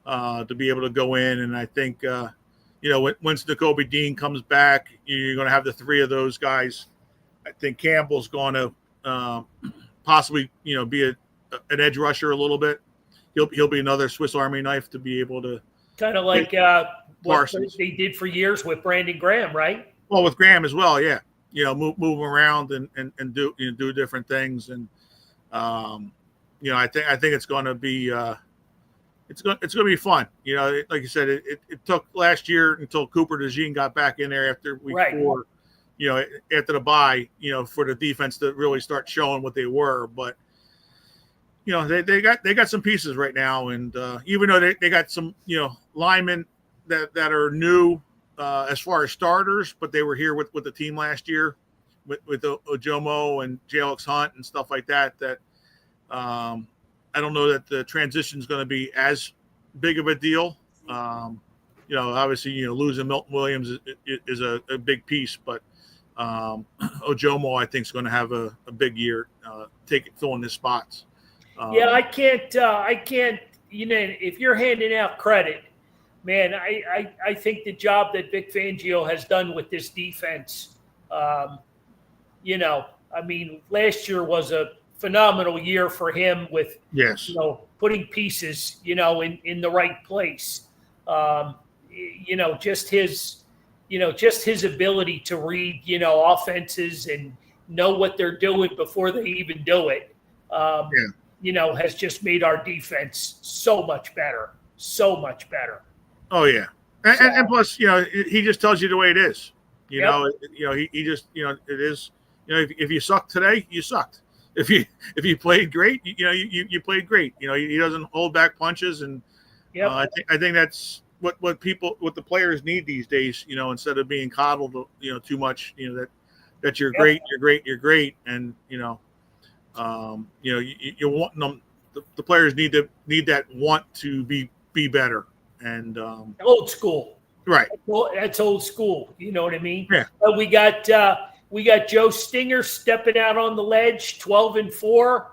to be able to go in. And I think, once Nakobe Dean comes back, you're going to have the 3 of those guys. I think Campbell's going to possibly, be an edge rusher a little bit. He'll be another Swiss Army knife to be able to
kind of like what they did for years with Brandon Graham, right?
Well, with Graham as well, yeah. Move around and do different things, and I think it's going to be it's going to be fun. Like you said, it took last year until Cooper DeJean got back in there after week 4. After the bye, for the defense to really start showing what they were. But, they got some pieces right now. And even though they got some, linemen that are new as far as starters, but they were here with the team last year with Ojomo and J.Alex Hunt and stuff like that, I don't know that the transition is going to be as big of a deal. Obviously, losing Milton Williams is a big piece, but Ojomo, I think, is going to have a big year, filling his spots.
I can't. If you're handing out credit, man, I think the job that Vic Fangio has done with this defense, last year was a phenomenal year for him with, putting pieces, in the right place. Just his ability to read, offenses and know what they're doing before they even do it, has just made our defense so much better.
Oh, yeah. And plus, he just tells you the way it is. He just, it is, if you suck today, you sucked. If you played great, you played great. He doesn't hold back punches. And I think that's what the players need these days, instead of being coddled, too much, that you're great, you're great. And, you're wanting them, the players need that want to be better. And
old school.
Right.
Well, that's old school. You know what I mean?
Yeah.
We got Joe Stinger stepping out on the ledge, 12-4.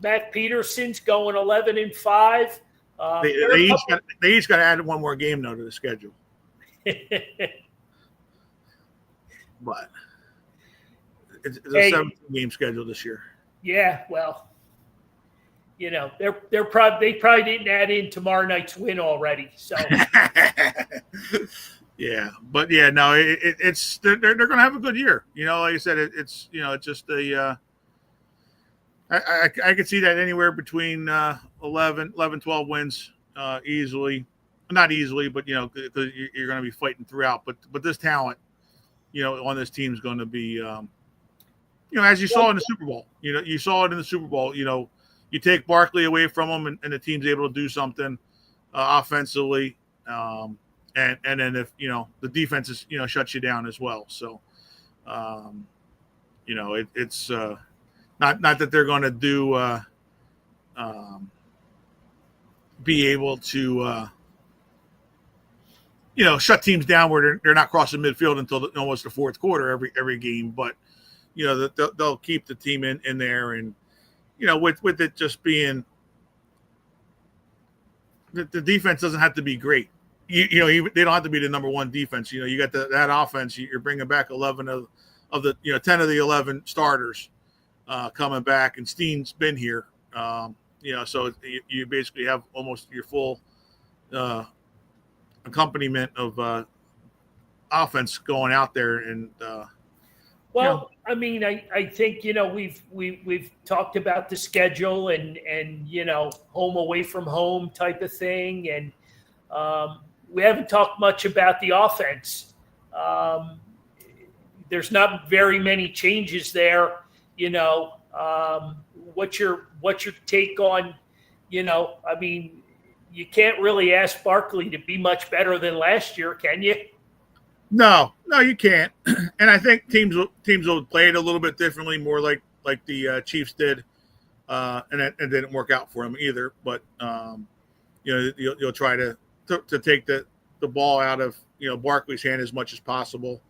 Matt Peterson's going 11-5.
They each got to add one more game though to the schedule. But it's a 17-game schedule this year.
Yeah, well, they probably didn't add in tomorrow night's win already. So
yeah, but yeah, no, it's they're going to have a good year. Like I said, it's just a I could see that anywhere between 11, 12 wins easily. Not easily, but because you're going to be fighting throughout. But this talent, on this team is going to be, as you saw in the Super Bowl. You saw it in the Super Bowl. You take Barkley away from them, and the team's able to do something offensively, and then if the defense is shuts you down as well. So, it's not that they're going to do be able to shut teams down where they're not crossing midfield until almost the fourth quarter every game, but they'll keep the team in there. And with it just being the defense doesn't have to be great. They don't have to be the number one defense. You got that offense. You're bringing back 11 of the 10 of the 11 starters coming back, and Steen's been here. So you basically have almost your full accompaniment of offense going out there. And
I think we've talked about the schedule and home away from home type of thing, and we haven't talked much about the offense. There's not very many changes there. What's your take on? you can't really ask Barkley to be much better than last year, can you?
No, you can't. And I think teams will play it a little bit differently, more like the Chiefs did, and it didn't work out for them either. But you'll try to take the ball out of Barkley's hand as much as possible,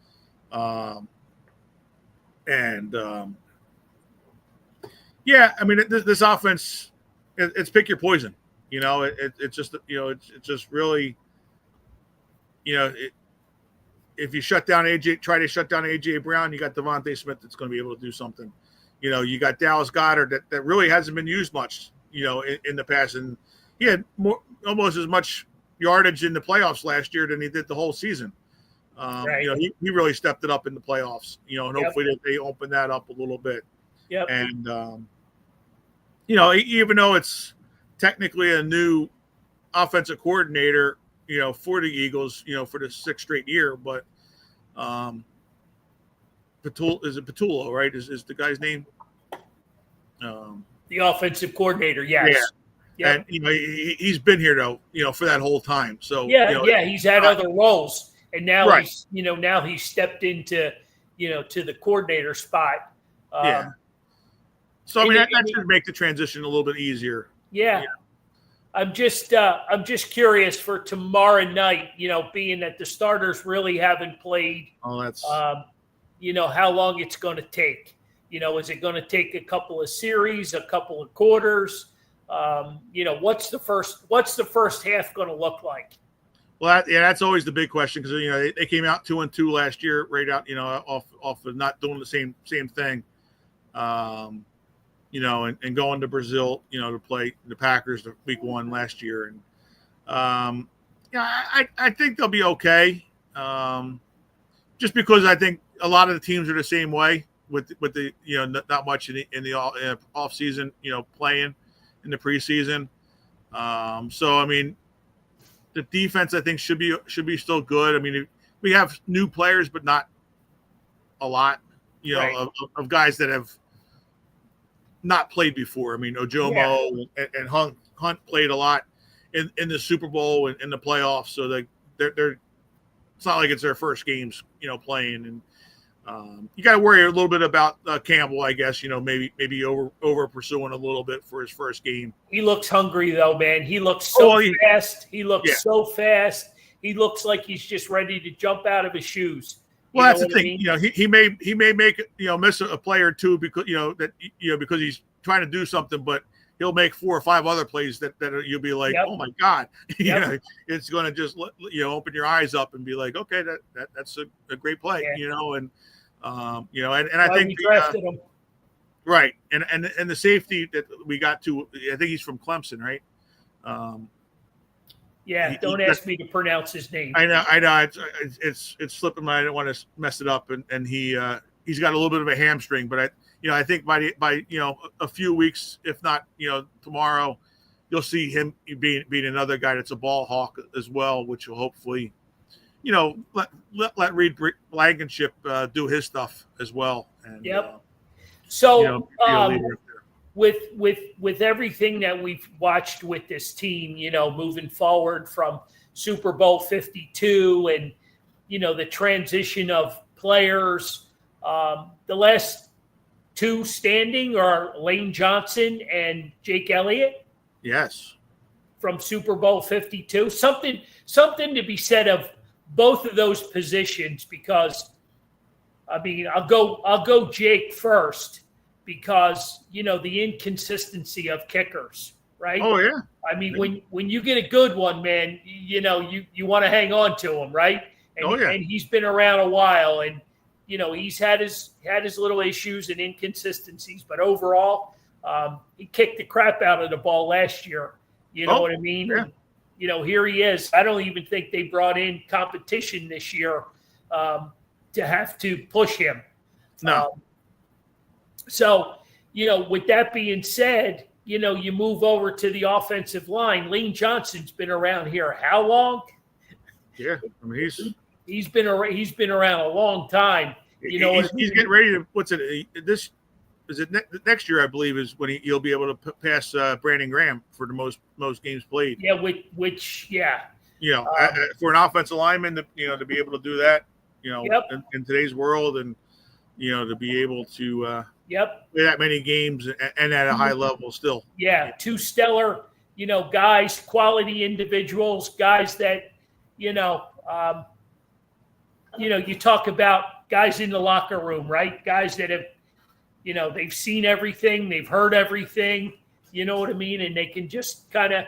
yeah, I mean this offense, it's pick your poison. It's just really, if you try to shut down AJ Brown, you got Devontae Smith that's going to be able to do something. You got Dallas Goedert that really hasn't been used much, in the past, and he had almost as much yardage in the playoffs last year than he did the whole season.
Right.
He really stepped it up in the playoffs. And hopefully they open that up a little bit.
Yep.
And even though it's technically a new offensive coordinator, for the Eagles, for the 6th straight year, but Patullo, right? Is the guy's name?
The offensive coordinator, yes.
Yeah.
Yep.
And he's been here though, for that whole time. So
he's had other roles, and now
right.
he's stepped into to the coordinator spot.
So I mean that should make the transition a little bit easier.
Yeah. I'm just curious for tomorrow night, being that the starters really haven't played.
Oh, that's
how long it's going to take. Is it going to take a couple of series, a couple of quarters? What's the first half going to look like?
Well, that's always the big question, because they came out 2-2 last year, right out off of not doing the same thing, and going to Brazil, to play the Packers week 1 last year, and I think they'll be okay, just because I think a lot of the teams are the same way with the not much in the off season, playing in the preseason. So I mean, the defense I think should be still good. I mean, we have new players, but not a lot,
right.
of guys that have not played before. I mean, Ojomo and Hunt played a lot in the Super Bowl and in the playoffs, so they're it's not like it's their first games, playing. And you got to worry a little bit about Campbell, I guess. Maybe over pursuing a little bit for his first game.
He looks hungry though, man. He looks so fast. He looks so fast. He looks like he's just ready to jump out of his shoes.
Well, that's the thing. I mean? He may make miss a play or two because because he's trying to do something, but he'll make 4 or 5 other plays that you'll be like, oh my God, it's going to just open your eyes up and be like, okay, that's a great play, and I think
we drafted him.
Right, and the safety that we got to, I think he's from Clemson, right?
Don't ask me to pronounce his name.
I know. It's slipping my. I don't want to mess it up, and he's got a little bit of a hamstring, but I think by a few weeks, if not tomorrow, you'll see him being another guy that's a ball hawk as well, which will hopefully let Reed Blankenship do his stuff as well. And,
So with everything that we've watched with this team, moving forward from Super Bowl 52 and, the transition of players, the last 2 standing are Lane Johnson and Jake Elliott.
Yes.
From Super Bowl 52. Something to be said of both of those positions, because I mean, I'll go Jake first, because the inconsistency of kickers, right?
Oh yeah.
I mean, when you get a good one, man, you want to hang on to him, right? And, and he's been around a while, and he's had his little issues and inconsistencies, but overall, he kicked the crap out of the ball last year. You know what I mean?
Yeah.
And, here he is. I don't even think they brought in competition this year to have to push him.
No.
So, with that being said, you move over to the offensive line. Lane Johnson's been around here how long?
Yeah, I mean
he's been around a long time.
He's getting ready to. What's it? is it next year? I believe is when he'll be able to pass Brandon Graham for the most games played.
Yeah, which
For an offensive lineman to be able to do that,
Yep.
in today's world, and to be able to
Yep.
play that many games and at a high level still.
Yeah, two stellar, guys, quality individuals, guys that, you talk about guys in the locker room, right? Guys that have, they've seen everything, they've heard everything, you know what I mean? And they can just kind of,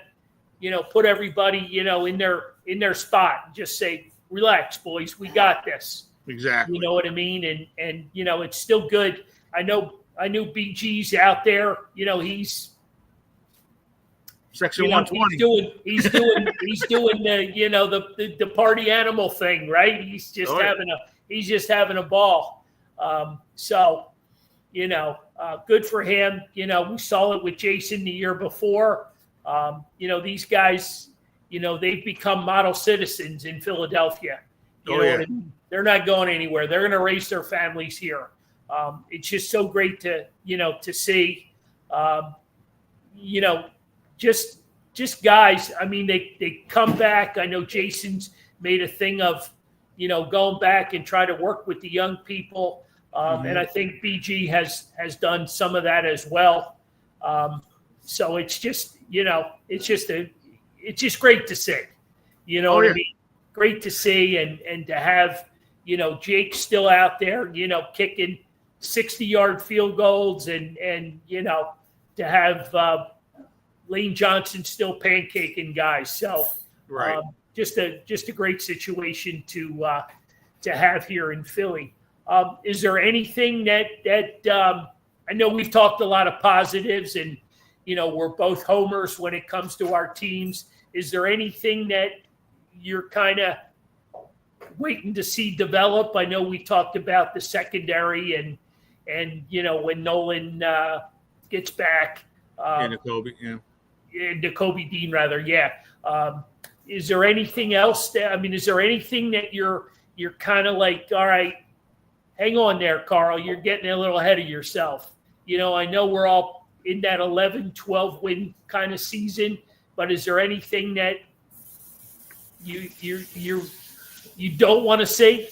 put everybody, in their spot and just say, relax, boys, we got this.
Exactly.
You know what I mean? And it's still good. I knew BG's out there, he's
Section 120.
He's doing the party animal thing, right? He's just having a ball. Good for him. We saw it with Jason the year before. These guys, they've become model citizens in Philadelphia. You know what I mean? They're not going anywhere. They're going to raise their families here. It's just so great to see. Just guys. I mean, they come back. I know Jason's made a thing of, going back and try to work with the young people. And I think BG has done some of that as well. So it's just, it's just great to see. You know what I mean? Great to see and to have, Jake still out there, kicking 60-yard field goals and to have Lane Johnson still pancaking guys. So just a great situation to have here in Philly. Is there anything that I know we've talked a lot of positives and, we're both homers when it comes to our teams. Is there anything that you're kind of waiting to see develop? I know we talked about the secondary and when Nolan gets back.
And
Nakobe Dean, rather, yeah. Is there anything else is there anything that you're kind of like, all right, hang on there, Carl, you're getting a little ahead of yourself. I know we're all in that 11-12 win kind of season, but is there anything that you don't want to see?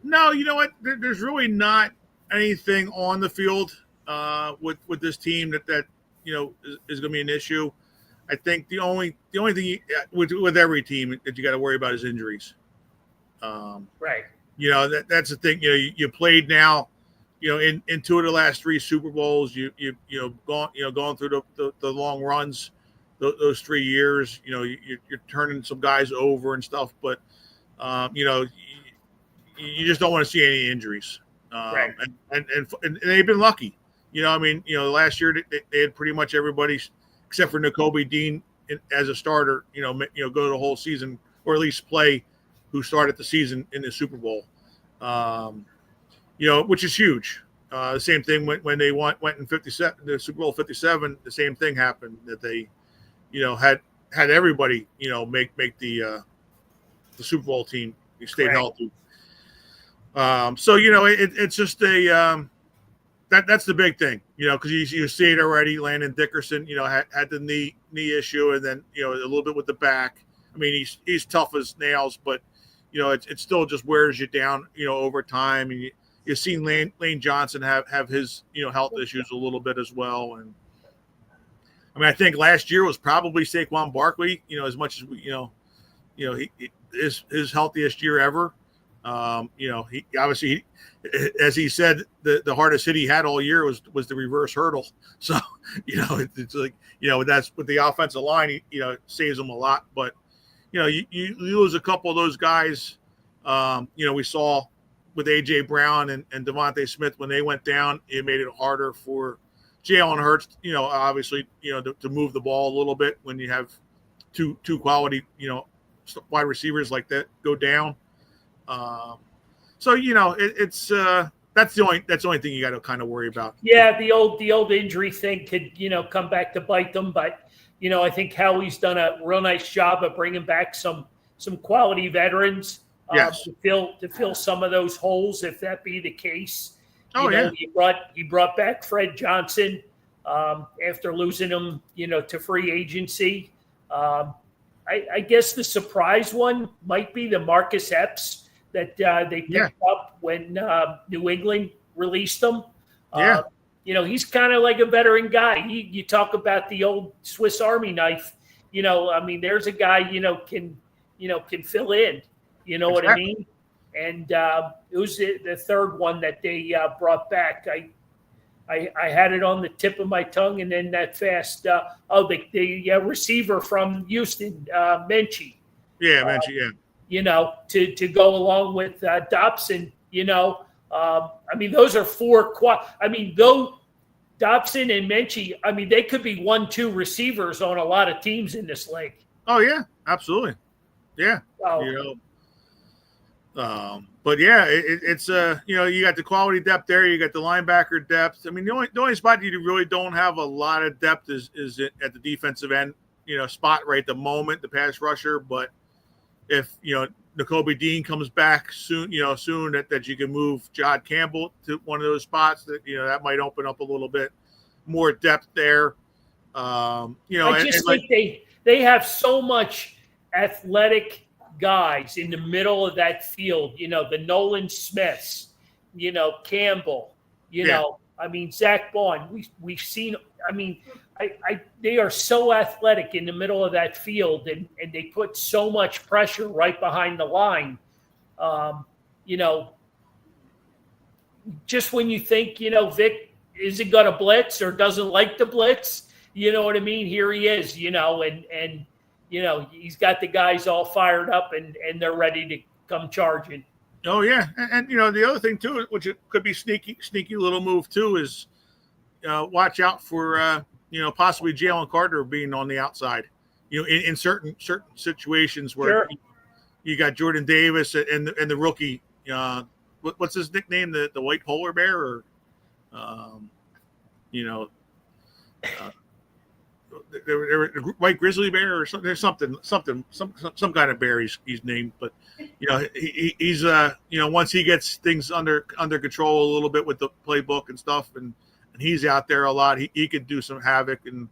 No, you know what? There's really not anything on the field with this team that is going to be an issue. I think the only thing with every team that you got to worry about is injuries.
Right.
That's the thing. You played now, in two of the last three Super Bowls. You gone through the long runs, those 3 years. You're turning some guys over and stuff, but you just don't want to see any injuries.
Right.
And they've been lucky. Last year they had pretty much everybody except for Nakobe Dean as a starter. Go the whole season or at least play. Who started the season in the Super Bowl, which is huge. The same thing when they went in 57, the Super Bowl 57. The same thing happened that they, had everybody, make the Super Bowl team. You stayed healthy. It's just that's the big thing, because you see it already. Landon Dickerson, had the knee issue, and then a little bit with the back. I mean, he's tough as nails, but it still just wears you down, over time. And you've seen Lane Johnson have his, health issues a little bit as well. And I think last year was probably Saquon Barkley, as much as his healthiest year ever. He obviously, as he said, the hardest hit he had all year was the reverse hurdle. So, it's like, that's with the offensive line, it saves him a lot, but you lose a couple of those guys. We saw with A.J. Brown and Devontae Smith when they went down, it made it harder for Jalen Hurts, obviously, to move the ball a little bit when you have two quality, wide receivers like that go down. It's that's the only thing you got to kind of worry about.
Yeah, the old injury thing could come back to bite them, but I think Howie's done a real nice job of bringing back some quality veterans to fill some of those holes, if that be the case.
Oh, yeah.
He brought back Fred Johnson after losing him, to free agency. I guess the surprise one might be the Marcus Epps that they picked up when New England released him.
Yeah.
He's kind of like a veteran guy. You talk about the old Swiss Army knife. There's a guy can fill in. You know what I mean? And it was the third one that they brought back. I had it on the tip of my tongue, and then that fast. The receiver from Houston, Menchie.
Yeah, Menchie.
To go along with Dobson. Those are four. Though Dobson and Menchie, they could be 1-2 receivers on a lot of teams in this league.
Oh yeah, absolutely. Yeah.
Oh.
But yeah, it's you got the quality depth there. You got the linebacker depth. The only spot you really don't have a lot of depth is at the defensive end, spot right at the moment, the pass rusher. But if Nakobe Dean comes back soon, that you can move Jod Campbell to one of those spots that might open up a little bit more depth there. I
just think they have so much athletic guys in the middle of that field, the Nolan Smiths, Campbell, Zach Bond. We've seen, they are so athletic in the middle of that field, and they put so much pressure right behind the line. Just when you think, Vic isn't going to blitz or doesn't like to blitz, you know what I mean? Here he is, and he's got the guys all fired up and they're ready to come charging.
Oh yeah. And the other thing too, which it could be sneaky little move too, is watch out for, possibly Jalen Carter being on the outside, in certain situations where you got Jordan Davis and the rookie, what's his nickname? The white polar bear or, the white grizzly bear or something. There's some kind of bear he's named, but he's once he gets things under control a little bit with the playbook and stuff, and he's out there a lot. He could do some havoc, and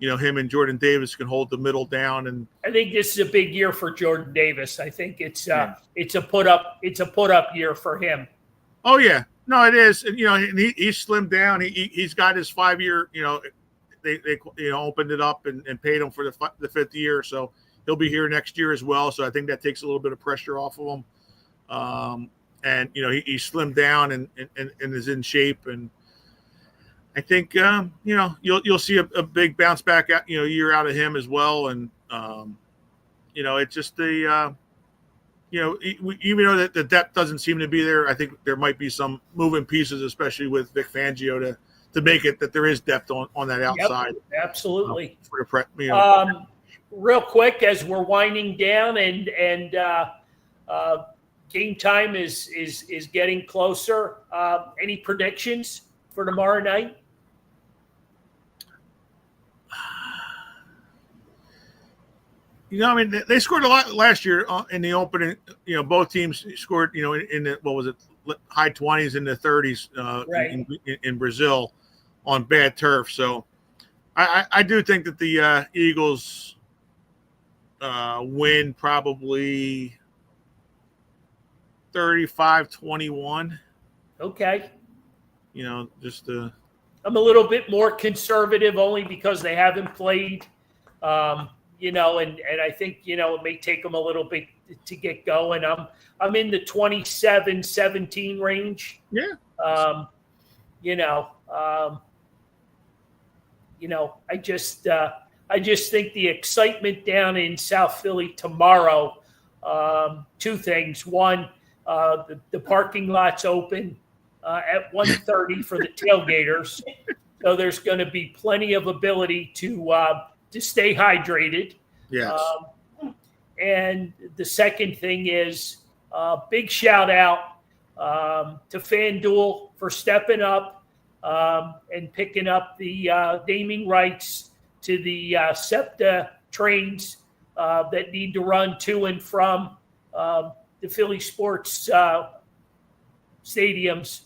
him and Jordan Davis can hold the middle down. And
I think this is a big year for Jordan Davis. I think it's a put up year for him.
Oh yeah, no, it is. And he's slimmed down. He's got his 5-year. They opened it up and paid him for the 5th year, so he'll be here next year as well. So I think that takes a little bit of pressure off of him. And he slimmed down and is in shape, and I think you'll see a big bounce back year out of him as well. And it's just even though that the depth doesn't seem to be there, I think there might be some moving pieces, especially with Vic Fangio to make it that there is depth on that outside.
Yep, absolutely.
Real
quick, as we're winding down and game time is getting closer. Any predictions for tomorrow night?
They scored a lot last year in the opening. Both teams scored. In the high 20s and the 30s in Brazil on bad turf. So I do think that the Eagles win probably 35-21.
Okay.
I'm
a little bit more conservative only because they haven't played, and I think, it may take them a little bit to get going. I'm in the 27-17 range.
Yeah.
I just think the excitement down in South Philly tomorrow, two things. One, the parking lot's open at 1:30 for the tailgaters. So there's going to be plenty of ability to stay hydrated.
Yes.
And the second thing is big shout out to FanDuel for stepping up and picking up the naming rights to the SEPTA trains that need to run to and from the Philly sports stadiums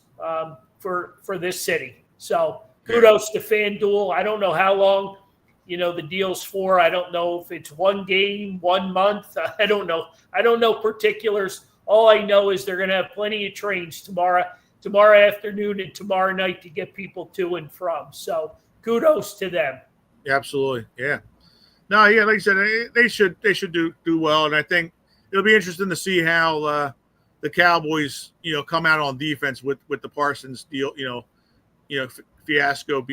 for this city. So kudos to FanDuel. I don't know how long, the deal's for. I don't know if it's 1 game, 1 month. I don't know. I don't know particulars. All I know is they're going to have plenty of trains tomorrow afternoon and tomorrow night to get people to and from. So kudos to them.
Absolutely. Yeah. No, yeah, like I said, they should do well, and I think it'll be interesting to see how the Cowboys, come out on defense with the Parsons deal, fiasco,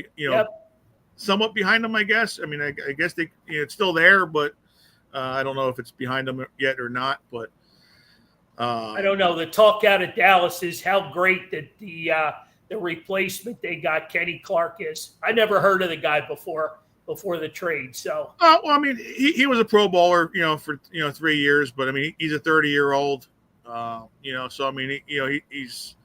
somewhat behind them, I guess. I mean, I guess they, it's still there, but I don't know if it's behind them yet or not. But
I don't know. The talk out of Dallas is how great that the replacement they got, Kenny Clark, is. I never heard of the guy before the trade. So,
well, I mean, he was a Pro Bowler, for 3 years, but I mean, he's a 30-year-old, so I mean, he's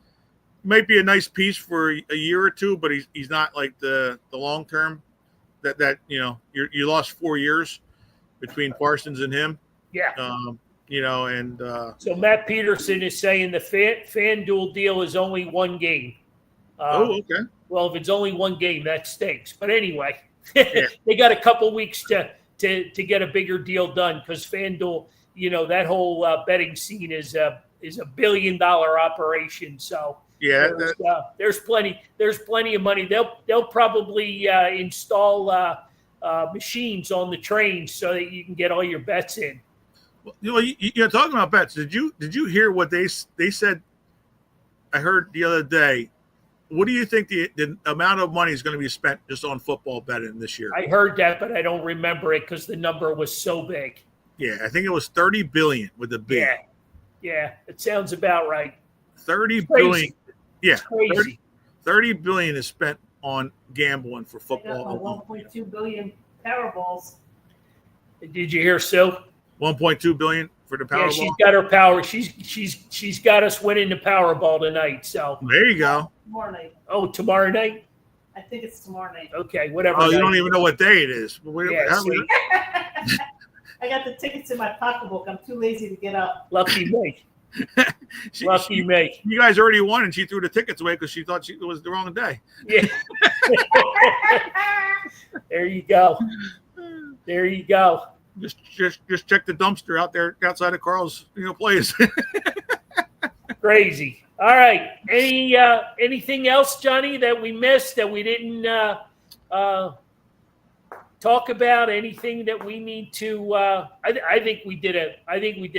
might be a nice piece for a year or two, but he's not like the long term that you lost 4 years between Parsons and him.
Yeah.
So
Matt Peterson is saying the FanDuel deal is only 1 game.
okay.
Well, if it's only 1 game, that stinks. But anyway,
Yeah.
they got a couple weeks to get a bigger deal done because FanDuel, that whole betting scene is a $1 billion operation. So
yeah,
there's plenty of money. They'll probably install machines on the trains so that you can get all your bets in.
Well, talking about bets, did you hear what they said? I heard the other day. What do you think the amount of money is going to be spent just on football betting this year?
I heard that, but I don't remember it because the number was so big.
Yeah, I think it was $30 billion with the big.
Yeah, it sounds about right.
$30 billion. Yeah,
Crazy.
$30 billion is spent on gambling for football.
I got my 1.2 billion Powerballs.
Did you hear Sue?
1.2 billion for the Powerball.
Yeah, she's got her power. She's got us winning the Powerball tonight. So
there you go.
Tomorrow night.
Oh, tomorrow night?
I think it's tomorrow night.
Okay, whatever.
Oh, you don't even know what day it is.
I got the tickets in my pocketbook. I'm too lazy to get up.
Lucky me. Lucky me.
You guys already won, and she threw the tickets away because she thought it was the wrong day.
Yeah. There you go. There you go.
Just check the dumpster out there outside of Carl's place.
Crazy. All right. Anything else, Johnny, that we missed that we didn't talk about? Anything that we need to? I think we did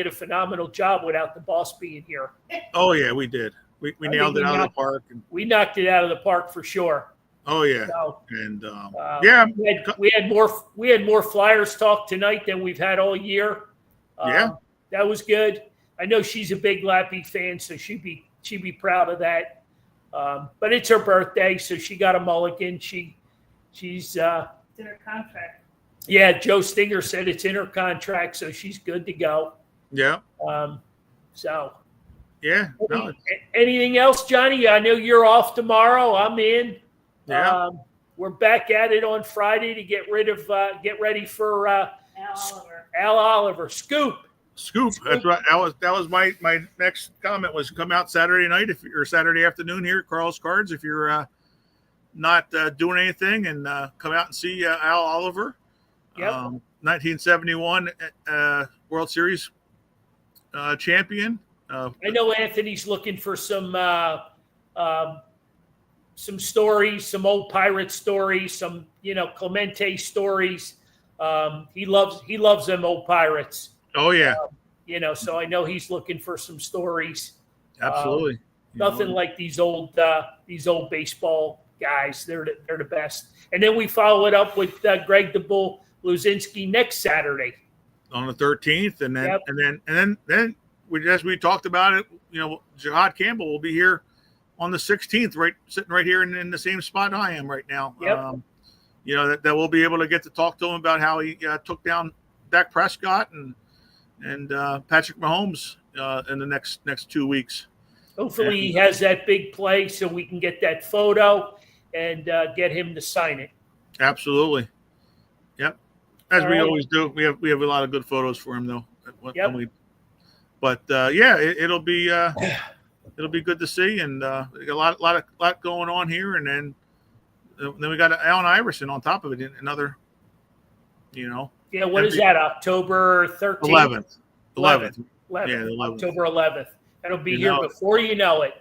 a phenomenal job without the boss being here.
Oh yeah, we did. We nailed it out of the park.
We knocked it out of the park for sure.
Oh yeah,
so,
and
yeah, we had more Flyers talk tonight than we've had all year. That was good. I know she's a big Lappy fan, so she'd be proud of that. But it's her birthday, so she got a mulligan. She's
it's in her contract.
Yeah, Joe Stinger said it's in her contract, so she's good to go.
Yeah.
So.
Yeah.
Anything else, Johnny? I know you're off tomorrow. I'm in.
Yeah.
We're back at it on Friday to get ready for Al Oliver. Scoop.
That's right. That was my next comment was come out Saturday night or Saturday afternoon here at Carl's Cards if you're not doing anything and come out and see Al Oliver.
Yep.
1971 World Series champion.
I know Anthony's looking for some stories, some old pirate stories, some Clemente stories. He loves them old pirates.
Oh yeah.
So I know he's looking for some stories.
Absolutely.
Nothing like these old baseball guys. They're the best. And then we follow it up with Greg the Bull Luzinski next Saturday
on the 13th, and then as we talked about it, Jihad Campbell will be here on the 16th, sitting right here in the same spot I am right now.
Yep.
That we'll be able to get to talk to him about how he took down Dak Prescott and Patrick Mahomes in the next 2 weeks.
Hopefully he has that big play so we can get that photo and get him to sign it.
Absolutely. Yep. As we always do. We have a lot of good photos for him though.
Yep.
But it'll be it'll be good to see. And we got a lot going on here. And then we got Allen Iverson on top of it. Another,
Yeah, what is that? October 13th?
11th.
11th.
Yeah, the 11th.
October 11th. That'll be
You
here
know it.
before you know it.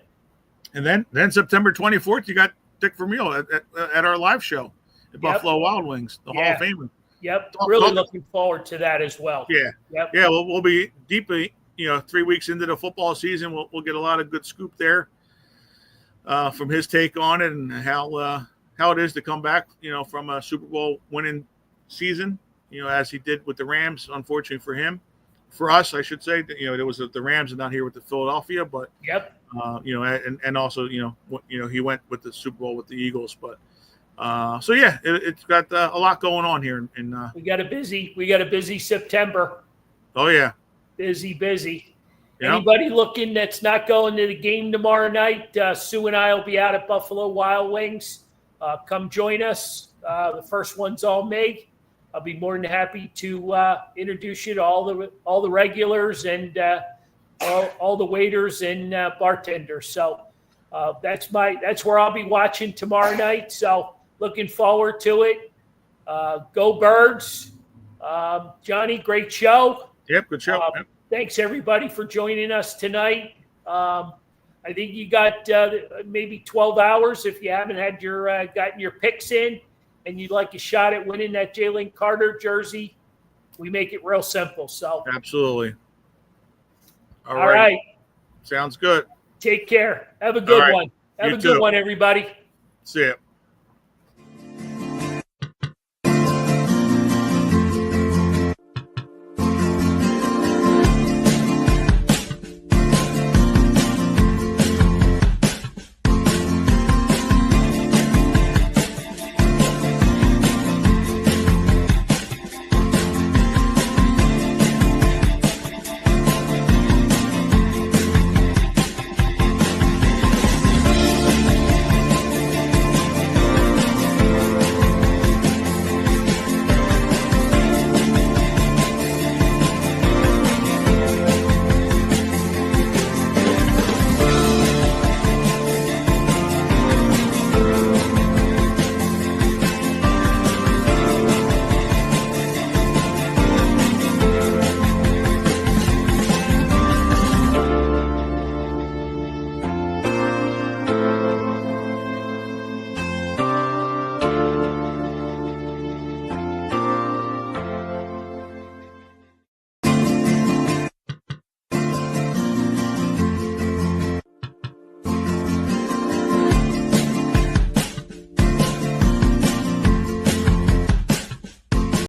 And then September 24th, you got Dick Vermeil at our live show at Buffalo Wild Wings, the Hall of Famer.
Yep, really looking forward to that as well.
Yeah,
Yep.
yeah. We'll be deeply, 3 weeks into the football season. We'll get a lot of good scoop there from his take on it and how it is to come back, from a Super Bowl winning season, as he did with the Rams. Unfortunately for him, for us, I should say, it was the Rams and not here with the Philadelphia, but and also he went with the Super Bowl with the Eagles, but. So yeah, it's got a lot going on here.
We got a busy September.
Oh yeah,
busy.
Yep.
Anybody looking that's not going to the game tomorrow night? Sue and I will be out at Buffalo Wild Wings. Come join us. The first one's all May. I'll be more than happy to introduce you to all the regulars and all the waiters and bartenders. So that's where I'll be watching tomorrow night. So. Looking forward to it. Go Birds. Johnny, great show.
Yep, good show.
Thanks, everybody, for joining us tonight. I think you got maybe 12 hours if you haven't had gotten your picks in and you'd like a shot at winning that Jalen Carter jersey. We make it real simple. So
absolutely.
All right.
Sounds good.
Take care. Have a good one. Have a good one, everybody.
See ya.